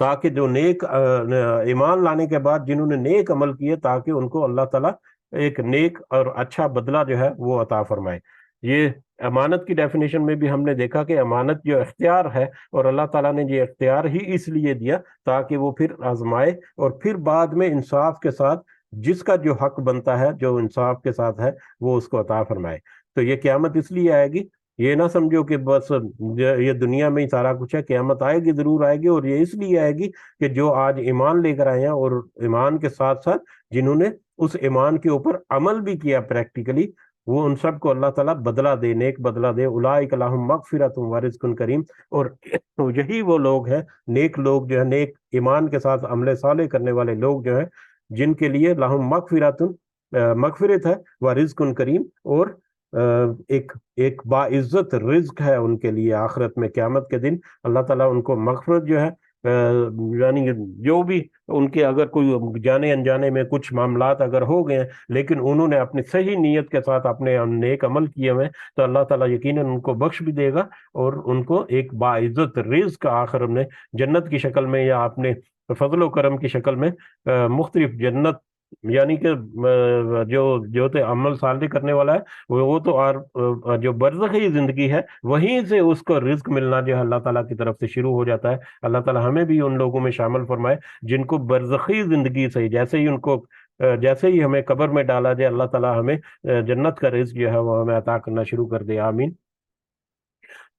تاکہ جو نیک ایمان لانے کے بعد جنہوں نے نیک عمل کیے تاکہ ان کو اللہ تعالیٰ ایک نیک اور اچھا بدلہ جو ہے وہ عطا فرمائے۔ یہ امانت کی ڈیفینیشن میں بھی ہم نے دیکھا کہ امانت جو اختیار ہے، اور اللہ تعالیٰ نے یہ اختیار ہی اس لیے دیا تاکہ وہ پھر آزمائے اور پھر بعد میں انصاف کے ساتھ جس کا جو حق بنتا ہے، جو انصاف کے ساتھ ہے، وہ اس کو عطا فرمائے۔ تو یہ قیامت اس لیے آئے گی، یہ نہ سمجھو کہ بس یہ دنیا میں ہی سارا کچھ ہے، قیامت آئے گی، ضرور آئے گی، اور یہ اس لیے آئے گی کہ جو آج ایمان لے کر آئے ہیں اور ایمان کے ساتھ ساتھ جنہوں نے اس ایمان کے اوپر عمل بھی کیا پریکٹیکلی، وہ ان سب کو اللہ تعالیٰ بدلہ دے، نیک بدلہ دے۔ اولئک لہم مغفرۃ ورزق کریم، اور یہی وہ لوگ ہیں، نیک لوگ جو ہے، نیک ایمان کے ساتھ عمل صالح کرنے والے لوگ جو ہیں، جن کے لیے لہم مغفرۃ مغفرت ہے، ورزق کریم، اور ایک باعزت رزق ہے ان کے لیے آخرت میں، قیامت کے دن اللہ تعالیٰ ان کو مغفرت جو ہے، یعنی جو بھی ان کے اگر کوئی جانے انجانے میں کچھ معاملات اگر ہو گئے ہیں لیکن انہوں نے اپنی صحیح نیت کے ساتھ اپنے نیک عمل کیے ہوئے، تو اللہ تعالیٰ یقیناً ان کو بخش بھی دے گا اور ان کو ایک باعزت رزق آخر میں جنت کی شکل میں یا اپنے فضل و کرم کی شکل میں مختلف جنت، یعنی کہ جو عمل صالح کرنے والا ہے وہ تو جو برزخی زندگی ہے وہیں سے اس کو رزق ملنا جو ہے اللہ تعالیٰ کی طرف سے شروع ہو جاتا ہے۔ اللہ تعالیٰ ہمیں بھی ان لوگوں میں شامل فرمائے جن کو برزخی زندگی سے جیسے ہی ہمیں قبر میں ڈالا جائے اللہ تعالیٰ ہمیں جنت کا رزق جو ہے وہ ہمیں عطا کرنا شروع کر دے، آمین۔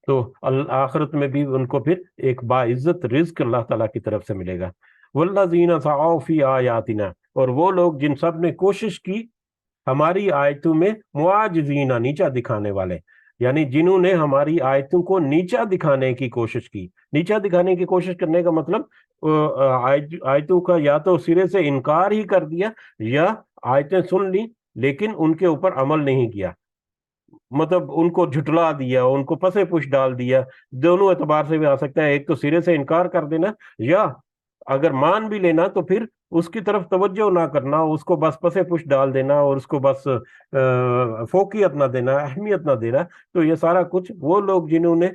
تو آخرت میں بھی ان کو پھر ایک باعزت رزق اللہ تعالیٰ کی طرف سے ملے گا۔ والذین سعوا فی آیاتنا، اور وہ لوگ جن سب نے کوشش کی ہماری آیتوں میں، معاجزین نیچا دکھانے والے، یعنی جنہوں نے ہماری آیتوں کو نیچا دکھانے کی کوشش کی۔ نیچا دکھانے کی کوشش کرنے کا مطلب آیتوں کا یا تو سرے سے انکار ہی کر دیا یا آیتیں سن لی لیکن ان کے اوپر عمل نہیں کیا، مطلب ان کو جھٹلا دیا، ان کو پسے پش ڈال دیا۔ دونوں اعتبار سے بھی آ سکتا ہے، ایک تو سرے سے انکار کر دینا، یا اگر مان بھی لینا تو پھر اس کی طرف توجہ نہ کرنا، اس کو بس پسے پش ڈال دینا اور اس کو بس فوقیت نہ دینا، اہمیت نہ دینا۔ تو یہ سارا کچھ وہ لوگ جنہوں نے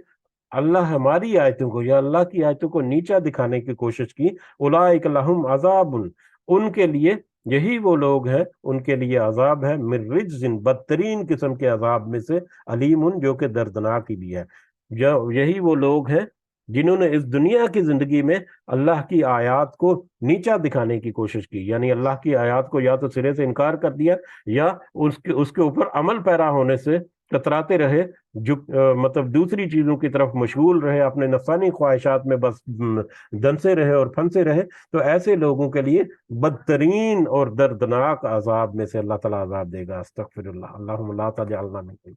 اللہ ہماری آیتوں کو یا اللہ کی آیتوں کو نیچا دکھانے کی کوشش کی، اولئک لہم عذاب، ان کے لیے یہی وہ لوگ ہیں، ان کے لیے عذاب ہے، من رجز، بدترین قسم کے عذاب میں سے، علیم، جو کہ دردناک ہی بھی ہے۔ یہی وہ لوگ ہیں جنہوں نے اس دنیا کی زندگی میں اللہ کی آیات کو نیچا دکھانے کی کوشش کی، یعنی اللہ کی آیات کو یا تو سرے سے انکار کر دیا یا اس کے اوپر عمل پیرا ہونے سے کتراتے رہے، جو مطلب دوسری چیزوں کی طرف مشغول رہے، اپنے نفسانی خواہشات میں بس دنسے رہے اور پھنسے رہے۔ تو ایسے لوگوں کے لیے بدترین اور دردناک عذاب میں سے اللہ تعالیٰ عذاب دے گا۔ استغفر اللہ، اللہم لا تجعلنا منہم،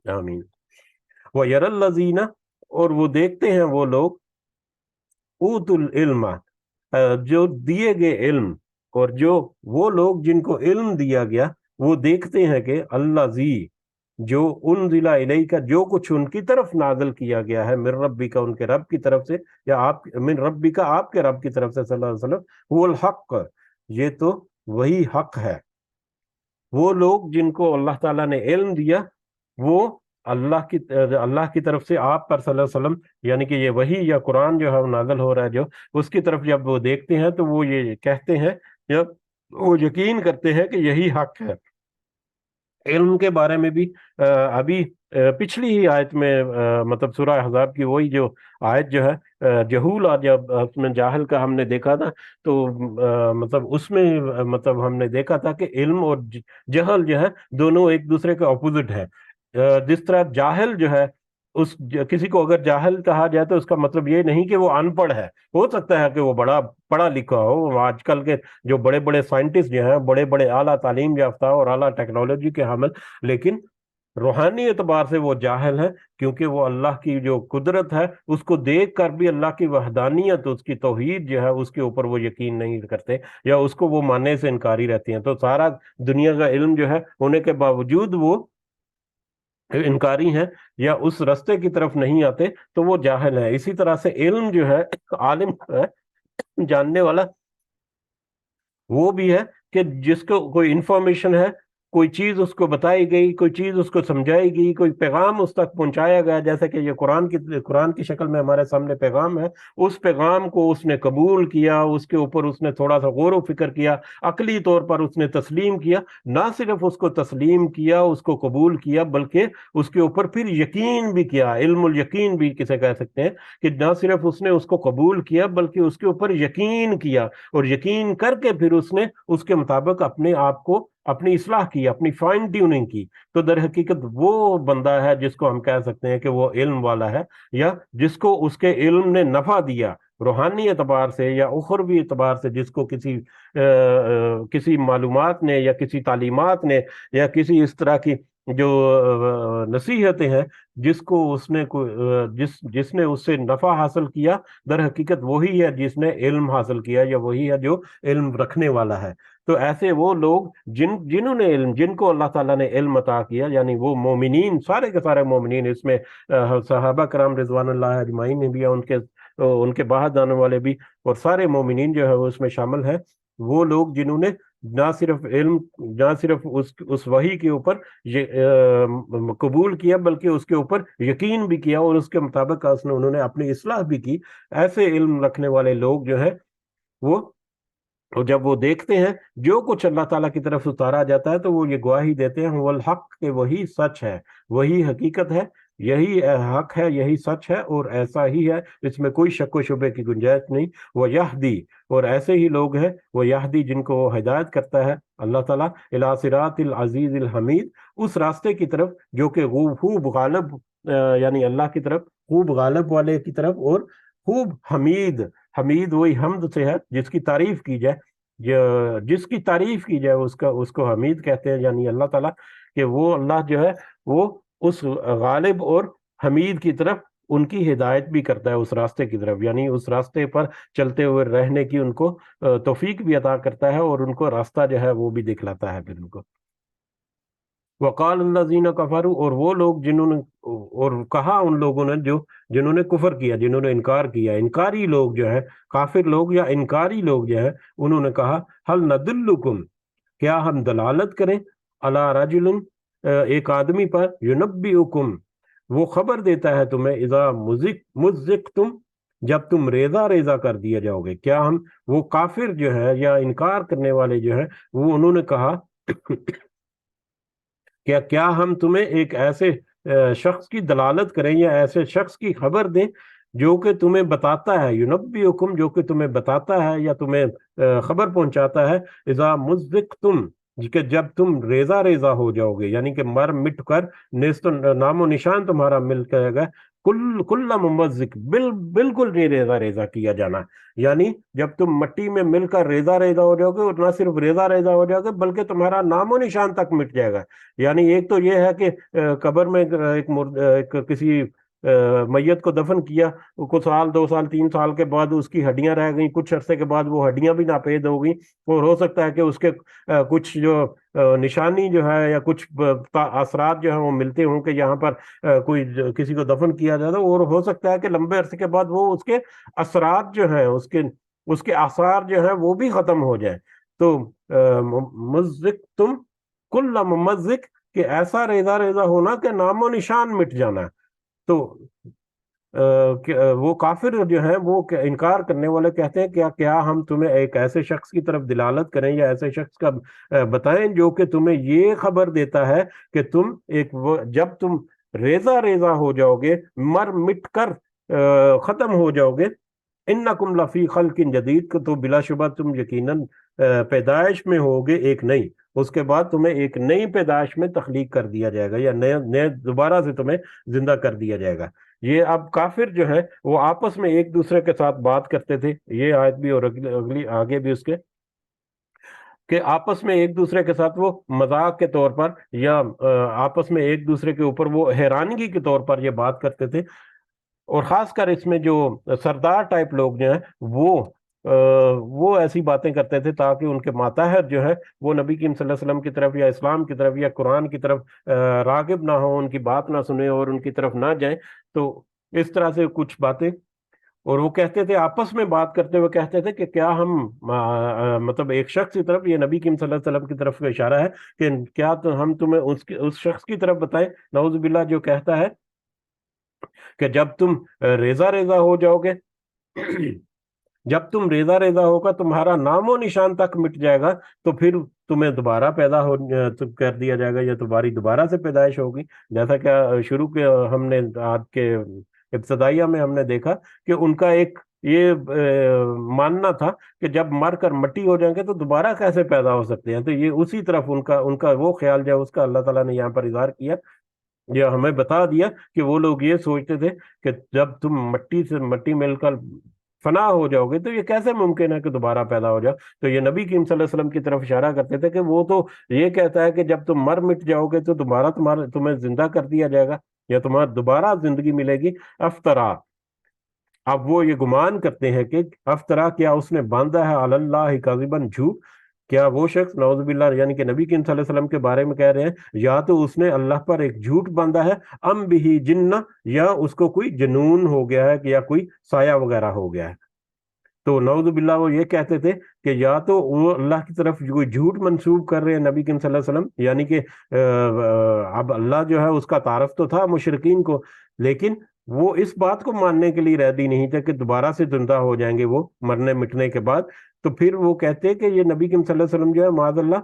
آمین۔ وَيَرَى الَّذِينَ، اور وہ دیکھتے ہیں وہ لوگ، اوت العلم، جو دیے گئے علم، اور جو وہ لوگ جن کو علم دیا گیا وہ دیکھتے ہیں کہ الذی، جو انزل الیک، جو کچھ ان کی طرف نازل کیا گیا ہے، من ربک، ان کے رب کی طرف سے، یا آپ من ربک، آپ کے رب کی طرف سے، صلی اللہ علیہ وسلم، هو الحق، یہ تو وہی حق ہے۔ وہ لوگ جن کو اللہ تعالیٰ نے علم دیا وہ اللہ کی طرف سے آپ پر صلی اللہ علیہ وسلم، یعنی کہ یہ وحی یا قرآن جو ہے وہ نازل ہو رہا ہے، جو اس کی طرف جب وہ دیکھتے ہیں تو وہ یہ کہتے ہیں یا وہ یقین کرتے ہیں کہ یہی حق ہے۔ علم کے بارے میں بھی ابھی پچھلی ہی آیت میں مطلب سورہ احزاب کی وہی جو آیت جو ہے جہول، جب اس میں جاہل کا ہم نے دیکھا تھا تو مطلب اس میں مطلب ہم نے دیکھا تھا کہ علم اور جہل جو ہے دونوں ایک دوسرے کے اپوزٹ ہیں۔ جس طرح جاہل جو ہے، کسی کو اگر جاہل کہا جائے تو اس کا مطلب یہ نہیں کہ وہ ان پڑھ ہے، ہو سکتا ہے کہ وہ بڑا پڑھا لکھا ہو۔ آج کل کے جو بڑے بڑے سائنٹسٹ جو ہیں، بڑے بڑے اعلیٰ تعلیم یافتہ اور اعلیٰ ٹیکنالوجی کے حامل، لیکن روحانی اعتبار سے وہ جاہل ہے، کیونکہ وہ اللہ کی جو قدرت ہے اس کو دیکھ کر بھی اللہ کی وحدانیت، اس کی توحید جو ہے اس کے اوپر وہ یقین نہیں کرتے یا اس کو وہ ماننے سے انکاری رہتی ہیں۔ تو سارا دنیا کا علم جو ہے ہونے کے باوجود وہ انکاری ہیں یا اس رستے کی طرف نہیں آتے تو وہ جاہل ہے۔ اسی طرح سے علم جو ہے، عالم ہے، جاننے والا وہ بھی ہے کہ جس کو کوئی انفارمیشن ہے، کوئی چیز اس کو بتائی گئی، کوئی چیز اس کو سمجھائی گئی، کوئی پیغام اس تک پہنچایا گیا، جیسے کہ یہ قرآن کی شکل میں ہمارے سامنے پیغام ہے، اس پیغام کو اس نے قبول کیا، اس کے اوپر اس نے تھوڑا سا غور و فکر کیا، عقلی طور پر اس نے تسلیم کیا، نہ صرف اس کو تسلیم کیا، اس کو قبول کیا، بلکہ اس کے اوپر پھر یقین بھی کیا، علم الیقین بھی کسے کہہ سکتے ہیں، کہ نہ صرف اس نے اس کو قبول کیا بلکہ اس کے اوپر یقین کیا، اور یقین کر کے پھر اس نے اس کے مطابق اپنے آپ کو اپنی اصلاح کی، اپنی فائن ٹیوننگ کی۔ تو در حقیقت وہ بندہ ہے جس کو ہم کہہ سکتے ہیں کہ وہ علم والا ہے، یا جس کو اس کے علم نے نفع دیا روحانی اعتبار سے یا اخروی اعتبار سے، جس کو کسی معلومات نے یا کسی تعلیمات نے یا کسی اس طرح کی جو نصیحتیں ہیں، جس کو اس نے جس نے اس سے نفع حاصل کیا، در حقیقت وہی ہے جس نے علم حاصل کیا، یا وہی ہے جو علم رکھنے والا ہے۔ تو ایسے وہ لوگ جنہوں نے جن کو اللہ تعالیٰ نے علم عطا کیا، یعنی وہ مومنین، سارے کے سارے مومنین، اس میں صحابہ کرام رضوان اللہ اجمعین بھی ہیں، ان کے بعد آنے والے بھی، اور سارے مومنین جو ہے وہ اس میں شامل ہیں۔ وہ لوگ جنہوں نے نہ صرف اس وحی کے اوپر قبول کیا بلکہ اس کے اوپر یقین بھی کیا، اور اس کے مطابق انہوں نے اپنی اصلاح بھی کی۔ ایسے علم رکھنے والے لوگ جو ہیں وہ، اور جب وہ دیکھتے ہیں جو کچھ اللہ تعالیٰ کی طرف اتارا جاتا ہے، تو وہ یہ گواہی دیتے ہیں والحق، کہ وہی سچ ہے، وہی حقیقت ہے، یہی حق ہے، یہی سچ ہے، اور ایسا ہی ہے، اس میں کوئی شک و شبے کی گنجائش نہیں۔ وہ یہدی، اور ایسے ہی لوگ ہیں وہ یہدی جن کو وہ ہدایت کرتا ہے اللہ تعالیٰ، الی صراط العزیز الحمید، اس راستے کی طرف جو کہ خوب غالب، یعنی اللہ کی طرف، خوب غالب والے کی طرف، اور خوب حمید وہی حمد سے ہے جس کی تعریف کی جائے، جس کی تعریف کی جائے اس کو حمید کہتے ہیں، یعنی اللہ تعالیٰ، کہ وہ اللہ جو ہے وہ اس غالب اور حمید کی طرف ان کی ہدایت بھی کرتا ہے، اس راستے کی طرف، یعنی اس راستے پر چلتے ہوئے رہنے کی ان کو توفیق بھی عطا کرتا ہے، اور ان کو راستہ جو ہے وہ بھی دکھلاتا ہے پھر ان کو۔ وقال الذین کفروا، اور وہ لوگ جنہوں نے، اور کہا ان لوگوں نے جنہوں نے کفر کیا، جنہوں نے انکار کیا، انکاری لوگ جو ہے، کافر لوگ یا انکاری لوگ جو ہے، انہوں نے کہا هل ندلکم، کیا ہم دلالت کریں، علی رجل، ایک آدمی پر، ینبئکم، وہ خبر دیتا ہے تمہیں، اذا مزقتم، جب تم ریزہ ریزہ کر دیا جاؤ گے۔ کیا ہم، وہ کافر جو ہے یا انکار کرنے والے جو ہیں، وہ انہوں نے کہا کیا ہم تمہیں ایک ایسے شخص کی دلالت کریں یا ایسے شخص کی خبر دیں جو کہ تمہیں بتاتا ہے، ینبئکم، جو کہ تمہیں بتاتا ہے یا تمہیں خبر پہنچاتا ہے، اذا مزقتم، کہ جب تم ریزہ ریزہ ہو جاؤ گے، یعنی کہ مر مٹ کر نیست نام و نشان تمہارا مل جائے گا، کل ممزق، بالکل نہیں ریزہ ریزہ کیا جانا، یعنی جب تم مٹی میں مل کر ریزہ ریزہ ہو جاؤ گے، اور نہ صرف ریزہ ریزہ ہو جاؤ گے بلکہ تمہارا نام و نشان تک مٹ جائے گا۔ یعنی ایک تو یہ ہے کہ قبر میں کسی میت کو دفن کیا، کچھ سال، 2 سال، 3 سال کے بعد اس کی ہڈیاں رہ گئیں، کچھ عرصے کے بعد وہ ہڈیاں بھی ناپید ہو گئیں، اور ہو سکتا ہے کہ اس کے کچھ جو نشانی جو ہے یا کچھ اثرات جو ہیں وہ ملتے ہوں کہ یہاں پر کوئی کسی کو دفن کیا جاتا، اور ہو سکتا ہے کہ لمبے عرصے کے بعد وہ اس کے اثرات جو ہیں، اس کے آثار جو ہیں وہ بھی ختم ہو جائیں۔ تو ممزق، تم کل ممزق، کہ ایسا ریزہ ریزہ ہونا کہ نام و نشان مٹ جانا۔ تو وہ کافر جو ہیں، وہ انکار کرنے والے کہتے ہیں کیا ہم تمہیں ایک ایسے شخص کی طرف دلالت کریں یا ایسے شخص کا بتائیں جو کہ تمہیں یہ خبر دیتا ہے کہ تم جب تم ریزہ ریزہ ہو جاؤ گے، مر مٹ کر ختم ہو جاؤ گے، انکم لفی خلق جدید، تو بلا شبہ تم یقیناً پیدائش میں ہوگے ایک نئی، اس کے بعد تمہیں ایک نئی پیدائش میں تخلیق کر دیا جائے گا، یا نئے دوبارہ سے تمہیں زندہ کر دیا جائے گا۔ یہ اب کافر جو ہے وہ آپس میں ایک دوسرے کے ساتھ بات کرتے تھے، یہ آیت بھی اور اگلی آگے بھی اس کے، کہ آپس میں ایک دوسرے کے ساتھ وہ مذاق کے طور پر یا آپس میں ایک دوسرے کے اوپر وہ حیرانگی کے طور پر یہ بات کرتے تھے، اور خاص کر اس میں جو سردار ٹائپ لوگ جو ہیں وہ وہ ایسی باتیں کرتے تھے تاکہ ان کے ماتحت جو ہے وہ نبی کریم صلی اللہ علیہ وسلم کی طرف یا اسلام کی طرف یا قرآن کی طرف راغب نہ ہو، ان کی بات نہ سنیں اور ان کی طرف نہ جائیں. تو اس طرح سے کچھ باتیں. اور وہ کہتے تھے آپس میں بات کرتے ہوئے کہتے تھے کہ کیا ہم مطلب ایک شخص کی طرف، یہ نبی کریم صلی اللہ علیہ وسلم کی طرف کا اشارہ ہے، کہ کیا تو ہم تمہیں اس شخص کی طرف بتائیں، نعوذ باللہ، جو کہتا ہے کہ جب تم ریزہ ریزہ ہو جاؤ گے جب تم ریزہ ریزہ ہوگا، تمہارا نام و نشان تک مٹ جائے گا، تو پھر تمہیں دوبارہ پیدا کر دیا جائے گا، یا تمہاری دوبارہ سے پیدائش ہوگی. جیسا کہ شروع کے ہم نے آج کے ابتدائیہ میں ہم نے دیکھا کہ ان کا ایک یہ ماننا تھا کہ جب مر کر مٹی ہو جائیں گے تو دوبارہ کیسے پیدا ہو سکتے ہیں. تو یہ اسی طرف ان کا وہ خیال جو ہے اس کا اللہ تعالیٰ نے یہاں پر اظہار کیا، یہ ہمیں بتا دیا کہ وہ لوگ یہ سوچتے تھے کہ جب تم مٹی سے مٹی مل کر فنا ہو جاؤ گے تو یہ کیسے ممکن ہے کہ دوبارہ پیدا ہو جاؤ. تو یہ نبی کریم صلی اللہ علیہ وسلم کی طرف اشارہ کرتے تھے کہ وہ تو یہ کہتا ہے کہ جب تم مر مٹ جاؤ گے تو دوبارہ تمہیں زندہ کر دیا جائے گا، یا تمہارا دوبارہ زندگی ملے گی. افطرا، اب وہ یہ گمان کرتے ہیں کہ افطرا، کیا اس نے باندھا ہے علی اللہ کاذباً، جھوٹ. کیا وہ شخص نعوذ باللہ یعنی کہ نبی کریم صلی اللہ علیہ وسلم کے بارے میں کہہ رہے ہیں یا تو اس نے اللہ پر ایک جھوٹ باندھا ہے، ام بھی جنہ، یا اس کو کوئی جنون ہو گیا ہے، یا کوئی سایہ وغیرہ ہو گیا ہے. تو نعوذ باللہ وہ یہ کہتے تھے کہ یا تو وہ اللہ کی طرف کوئی جھوٹ منسوب کر رہے ہیں نبی کریم صلی اللہ علیہ وسلم، یعنی کہ اب اللہ جو ہے اس کا تعارف تو تھا مشرقین کو، لیکن وہ اس بات کو ماننے کے لیے ریڈی نہیں تھے کہ دوبارہ سے زندہ ہو جائیں گے وہ مرنے مٹنے کے بعد. تو پھر وہ کہتے کہ یہ نبی کریم صلی اللہ علیہ وسلم جو ہے معاذ اللہ،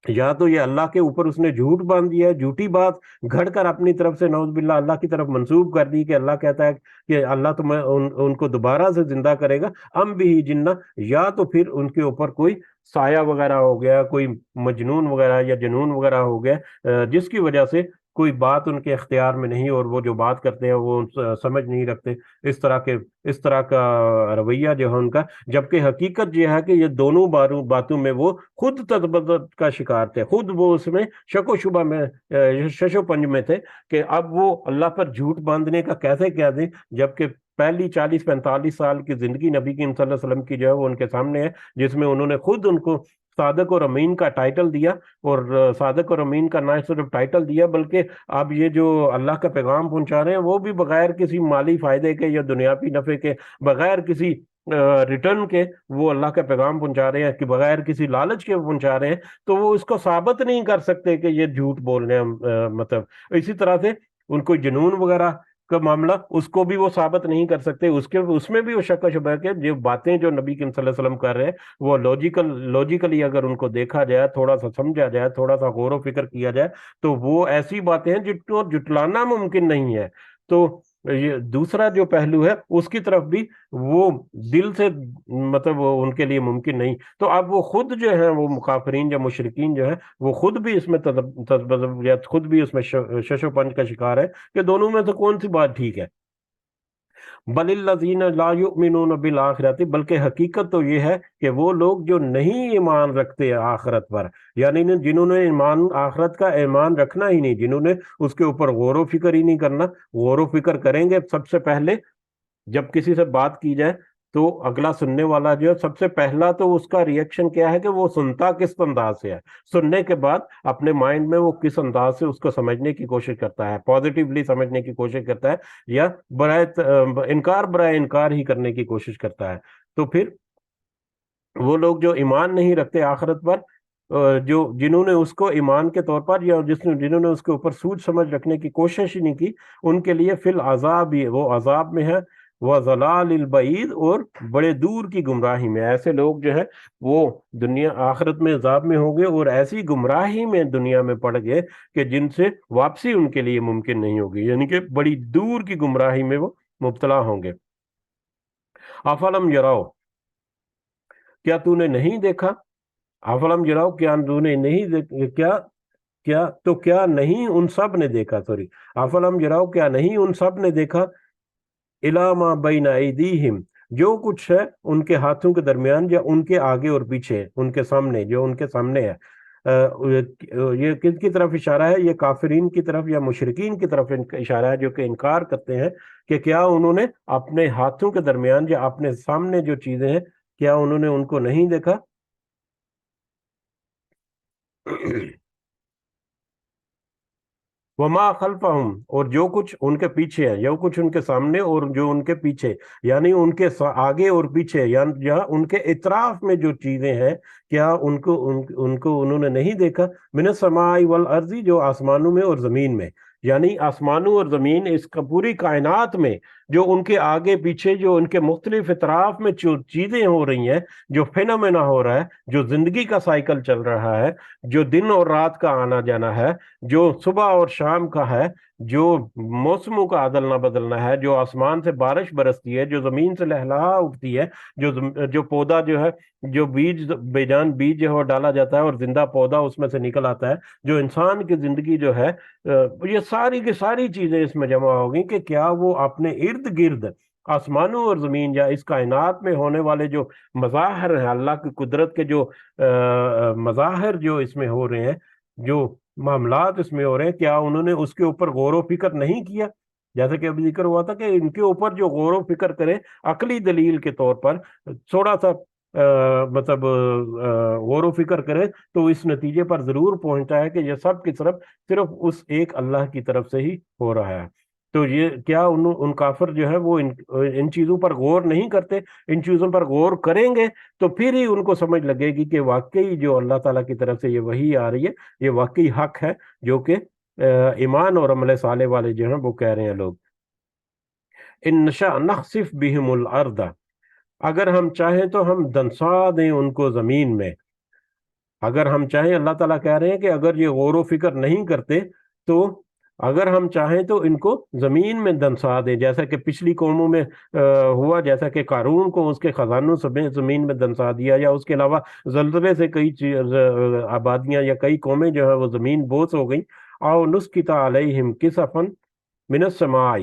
یا تو یہ اللہ کے اوپر اس نے جھوٹ باندھ دیا ہے، جھوٹی بات گھڑ کر اپنی طرف سے نعوذ باللہ اللہ کی طرف منسوب کر دی کہ اللہ کہتا ہے کہ اللہ تمہیں ان کو دوبارہ سے زندہ کرے گا. ام بھی جنہ، یا تو پھر ان کے اوپر کوئی سایہ وغیرہ ہو گیا، کوئی مجنون وغیرہ یا جنون وغیرہ ہو گیا، جس کی وجہ سے کوئی بات ان کے اختیار میں نہیں، اور وہ جو بات کرتے ہیں وہ سمجھ نہیں رکھتے. اس طرح کا رویہ جو ہے ان کا. جبکہ حقیقت یہ ہے کہ یہ دونوں باتوں میں وہ خود تذبذب کا شکار تھے، خود وہ اس میں شک و شبہ میں، شش و پنج میں تھے کہ اب وہ اللہ پر جھوٹ باندھنے کا کیسے کہہ دیں، جبکہ پہلی 40-45 سال کی زندگی نبی کریم صلی اللہ علیہ وسلم کی جو ہے وہ ان کے سامنے ہے، جس میں انہوں نے خود ان کو صادق اور امین کا ٹائٹل دیا. اور صادق اور امین کا نہ صرف ٹائٹل دیا بلکہ اب یہ جو اللہ کا پیغام پہنچا رہے ہیں وہ بھی بغیر کسی مالی فائدے کے یا دنیاوی نفع کے، بغیر کسی ریٹرن کے وہ اللہ کا پیغام پہنچا رہے ہیں، کہ بغیر کسی لالچ کے پہنچا رہے ہیں. تو وہ اس کو ثابت نہیں کر سکتے کہ یہ جھوٹ بول رہے ہیں. مطلب اسی طرح سے ان کو جنون وغیرہ کا معاملہ، اس کو بھی وہ ثابت نہیں کر سکتے. اس میں بھی وہ شک و شبہ کے جو باتیں جو نبی کریم صلی اللہ علیہ وسلم کر رہے ہیں وہ لاجیکلی اگر ان کو دیکھا جائے، تھوڑا سا سمجھا جائے، تھوڑا سا غور و فکر کیا جائے، تو وہ ایسی باتیں ہیں جن کو جٹلانا ممکن نہیں ہے. تو یہ دوسرا جو پہلو ہے اس کی طرف بھی وہ دل سے مطلب وہ ان کے لیے ممکن نہیں. تو اب وہ خود جو ہے وہ مکافرین یا مشرکین جو ہے وہ خود بھی اس میں تذبذب یا خود بھی اس میں شش و پنج کا شکار ہے کہ دونوں میں سے کون سی بات ٹھیک ہے. بل الذین لا یؤمنون بالآخرۃ، بلکہ حقیقت تو یہ ہے کہ وہ لوگ جو نہیں ایمان رکھتے آخرت پر، یعنی جنہوں نے آخرت کا ایمان رکھنا ہی نہیں، جنہوں نے اس کے اوپر غور و فکر ہی نہیں کرنا. غور و فکر کریں گے سب سے پہلے جب کسی سے بات کی جائے تو اگلا سننے والا جو ہے سب سے پہلا تو اس کا ریئیکشن کیا ہے کہ وہ سنتا کس انداز سے ہے. سننے کے بعد اپنے مائنڈ میں وہ کس انداز سے اس کو سمجھنے کی کوشش کرتا ہے، پازیٹیولی سمجھنے کی کوشش کرتا ہے، یا برائے انکار ہی کرنے کی کوشش کرتا ہے. تو پھر وہ لوگ جو ایمان نہیں رکھتے آخرت پر، جنہوں نے اس کو ایمان کے طور پر یا جنہوں نے اس کے اوپر سوچ سمجھ رکھنے کی کوشش ہی نہیں کی، ان کے لیے فی العذاب، وہ عذاب میں ہے، وہ ضلال البعید، اور بڑے دور کی گمراہی میں. ایسے لوگ جو ہے وہ آخرت میں عذاب میں ہوں گے اور ایسی گمراہی میں دنیا میں پڑ گئے کہ جن سے واپسی ان کے لیے ممکن نہیں ہوگی، یعنی کہ بڑی دور کی گمراہی میں وہ مبتلا ہوں گے. افلم یراؤ، کیا تو نے نہیں دیکھا، افلم یراؤ، کیا تو نے نہیں کیا نہیں ان سب نے دیکھا، افلم یراؤ، کیا نہیں ان سب نے دیکھا، الی ما بین ایدیہم، جو کچھ ہے ان کے ہاتھوں کے درمیان یا ان کے آگے اور پیچھے، ان کے سامنے جو ان کے سامنے ہے، یہ کن کی طرف اشارہ ہے؟ یہ کافرین کی طرف یا مشرکین کی طرف اشارہ ہے جو کہ انکار کرتے ہیں کہ کیا انہوں نے اپنے ہاتھوں کے درمیان یا اپنے سامنے جو چیزیں ہیں کیا انہوں نے ان کو نہیں دیکھا؟ وما خلفہم، اور جو کچھ ان کے پیچھے ہے، جو کچھ ان کے سامنے اور جو ان کے پیچھے، یعنی ان کے آگے اور پیچھے، یا ان کے اطراف میں جو چیزیں ہیں کیا ان کو انہوں نے نہیں دیکھا؟ من السماء والارض، جو آسمانوں میں اور زمین میں، یعنی آسمانوں اور زمین، اس کا پوری کائنات میں جو ان کے آگے پیچھے، جو ان کے مختلف اطراف میں جو چیزیں ہو رہی ہیں، جو فینومینا ہو رہا ہے، جو زندگی کا سائیکل چل رہا ہے، جو دن اور رات کا آنا جانا ہے، جو صبح اور شام کا ہے، جو موسموں کا عدلنا بدلنا ہے، جو آسمان سے بارش برستی ہے، جو زمین سے لہلہا اٹھتی ہے، جو پودا جو ہے، جو بیج بے جان بیج جو ہے ڈالا جاتا ہے اور زندہ پودا اس میں سے نکل آتا ہے، جو انسان کی زندگی جو ہے، یہ ساری کی ساری چیزیں اس میں جمع ہوگی کہ کیا وہ اپنے ارد گرد آسمانوں اور زمین یا اس کائنات میں ہونے والے جو مظاہر ہیں، اللہ کی قدرت کے جو مظاہر جو اس میں ہو رہے ہیں، جو معاملات اس میں ہو رہے ہیں، کیا انہوں نے اس کے اوپر غور و فکر نہیں کیا؟ جیسا کہ ابھی ذکر ہوا تھا کہ ان کے اوپر جو غور و فکر کرے عقلی دلیل کے طور پر، تھوڑا سا مطلب غور و فکر کرے تو اس نتیجے پر ضرور پہنچتا ہے کہ یہ سب کی صرف اس ایک اللہ کی طرف سے ہی ہو رہا ہے۔ تو یہ کیا ان کافر جو ہے وہ ان چیزوں پر غور نہیں کرتے؟ ان چیزوں پر غور کریں گے تو پھر ہی ان کو سمجھ لگے گی کہ واقعی جو اللہ تعالیٰ کی طرف سے یہ وحی آ رہی ہے، یہ واقعی حق ہے، جو کہ ایمان اور عمل صالح والے جو ہیں وہ کہہ رہے ہیں لوگ۔ ان نشاء نخسف بہم الارض، اگر ہم چاہیں تو ہم دنسا دیں ان کو زمین میں۔ اگر ہم چاہیں، اللہ تعالیٰ کہہ رہے ہیں کہ اگر یہ غور و فکر نہیں کرتے تو اگر ہم چاہیں تو ان کو زمین میں دنسا دیں، جیسا کہ پچھلی قوموں میں ہوا، جیسا کہ قارون کو اس کے خزانوں سے زمین میں دنسا دیا، یا اس کے علاوہ زلزلے سے کئی آبادیاں یا کئی قومیں جو ہے وہ زمین بوس ہو گئیں۔ او نسقط علیہم کسفا من السماء،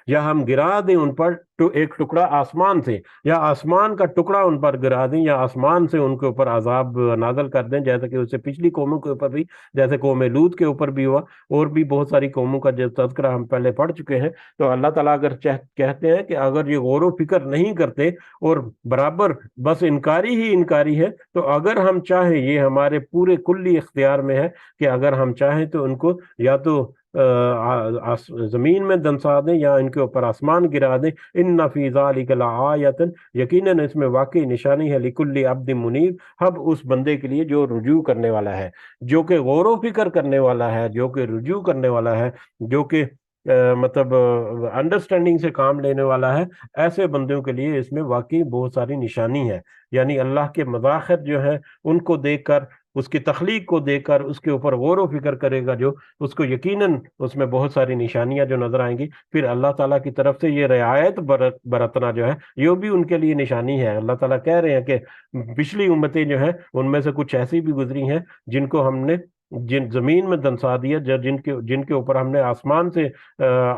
یا ہم گرا دیں ان پر ایک ٹکڑا آسمان سے، یا آسمان کا ٹکڑا ان پر گرا دیں، یا آسمان سے ان کے اوپر عذاب نازل کر دیں، جیسا کہ اس سے پچھلی قوموں کے اوپر بھی، جیسے قوم لوط کے اوپر بھی ہوا، اور بھی بہت ساری قوموں کا جو تذکرہ ہم پہلے پڑھ چکے ہیں۔ تو اللہ تعالیٰ اگر کہتے ہیں کہ اگر یہ غور و فکر نہیں کرتے اور برابر بس انکاری ہی انکاری ہے، تو اگر ہم چاہیں، یہ ہمارے پورے کلی اختیار میں ہے کہ اگر ہم چاہیں تو ان کو یا تو زمین میں دنسا دیں یا ان کے اوپر آسمان گرا دیں۔ ان فی ذالک لآیۃ، یقیناً اس میں واقعی نشانی ہے، لکل عبد منیب، اب اس بندے کے لیے جو رجوع کرنے والا ہے، جو کہ غور و فکر کرنے والا ہے، جو کہ رجوع کرنے والا ہے، جو کہ مطلب انڈرسٹینڈنگ سے کام لینے والا ہے۔ ایسے بندوں کے لیے اس میں واقعی بہت ساری نشانی ہے، یعنی اللہ کے مظاہر جو ہیں ان کو دیکھ کر، اس کی تخلیق کو دیکھ کر اس کے اوپر غور و فکر کرے گا جو، اس کو یقیناً اس میں بہت ساری نشانیاں جو نظر آئیں گی۔ پھر اللہ تعالیٰ کی طرف سے یہ رعایت برتنا جو ہے، یہ بھی ان کے لیے نشانی ہے۔ اللہ تعالیٰ کہہ رہے ہیں کہ پچھلی امتیں جو ہیں ان میں سے کچھ ایسی بھی گزری ہیں جن کو ہم نے جن زمین میں دنسا دیا، جن کے اوپر ہم نے آسمان سے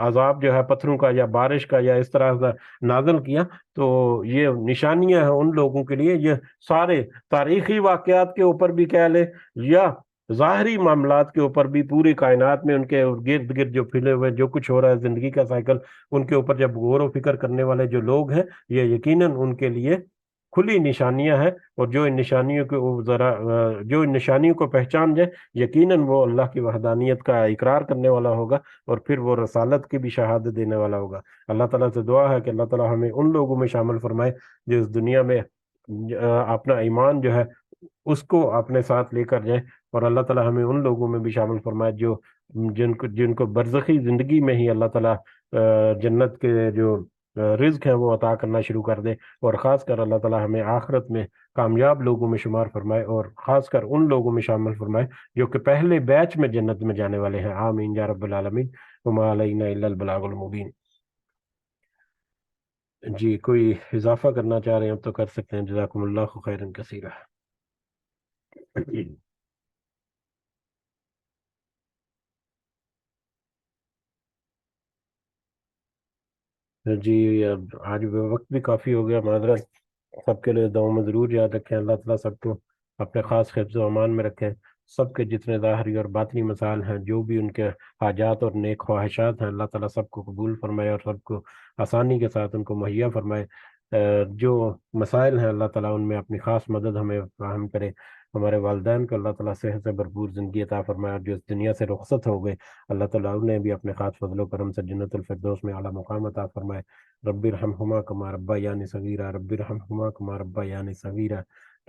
عذاب جو ہے پتھروں کا یا بارش کا یا اس طرح سے نازل کیا۔ تو یہ نشانیاں ہیں ان لوگوں کے لیے، یہ سارے تاریخی واقعات کے اوپر بھی کہہ لے یا ظاہری معاملات کے اوپر بھی، پوری کائنات میں ان کے گرد گرد جو پھیلے ہوئے جو کچھ ہو رہا ہے زندگی کا سائیکل، ان کے اوپر جب غور و فکر کرنے والے جو لوگ ہیں، یہ یقیناً ان کے لیے کھلی نشانیاں ہیں۔ اور جو ان نشانیوں کو جو ان نشانیوں کو پہچان جائے، یقیناً وہ اللہ کی وحدانیت کا اقرار کرنے والا ہوگا، اور پھر وہ رسالت کی بھی شہادت دینے والا ہوگا۔ اللہ تعالیٰ سے دعا ہے کہ اللہ تعالیٰ ہمیں ان لوگوں میں شامل فرمائے جو اس دنیا میں اپنا ایمان جو ہے اس کو اپنے ساتھ لے کر جائیں، اور اللہ تعالیٰ ہمیں ان لوگوں میں بھی شامل فرمائے جو جن کو برزخی زندگی میں ہی اللہ تعالیٰ جنت کے جو رزق ہیں وہ عطا کرنا شروع کر دے، اور خاص کر اللہ تعالیٰ ہمیں آخرت میں کامیاب لوگوں میں شمار فرمائے، اور خاص کر ان لوگوں میں شامل فرمائے جو کہ پہلے بیچ میں جنت میں جانے والے ہیں۔ آمین یا رب العالمین، وما علینا الا البلاغ المبین۔ جی، کوئی اضافہ کرنا چاہ رہے ہیں اب تو کر سکتے ہیں۔ جزاکم اللہ خیرا کثیرا۔ جی، اب آج وقت بھی کافی ہو گیا، معذرت۔ سب کے لیے دعاؤں میں ضرور یاد رکھیں، اللہ تعالیٰ سب کو اپنے خاص حفظ و امان میں رکھیں۔ سب کے جتنے ظاہری اور باطنی مسائل ہیں، جو بھی ان کے حاجات اور نیک خواہشات ہیں، اللہ تعالیٰ سب کو قبول فرمائے اور سب کو آسانی کے ساتھ ان کو مہیا فرمائے۔ جو مسائل ہیں اللہ تعالیٰ ان میں اپنی خاص مدد ہمیں فراہم کرے۔ ہمارے والدین کو اللہ تعالیٰ صحت سے بھرپور زندگی عطا فرمائے، اور جو اس دنیا سے رخصت ہو گئے اللہ تعالیٰ انہیں بھی اپنے خاص فضل و کرم سے جنت الفردوس میں اعلیٰ مقام عطا فرمائے۔ رب ارحمہما کما ربیانی صغیرا، رب ارحمہما کما ربیانی صغیرا،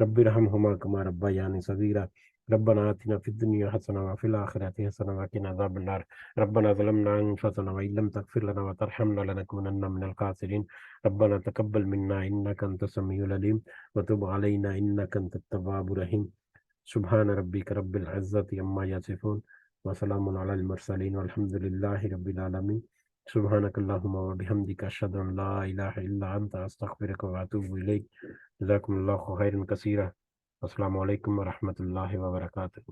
رب ارحمہما کما ربیانی صغیرا۔ ربنا آتنا في الدنيا حسنة وفي الآخرة حسنة وقنا عذاب النار۔ ربنا ظلمنا أنفسنا وإن لم تغفر لنا وترحمنا لنكونن من الخاسرين۔ ربنا تقبل منا إنك أنت السميع العليم وتب علينا إنك أنت التواب الرحيم۔ سبحان ربك رب العزة عما يصفون وسلام على المرسلين والحمد لله رب العالمين۔ سبحانك اللهم وبحمدك أشهد أن لا إله إلا أنت أستغفرك وأتوب إليك۔ جزاكم الله خيرا كثيرا۔ السلام علیکم ورحمۃ اللہ وبرکاتہ۔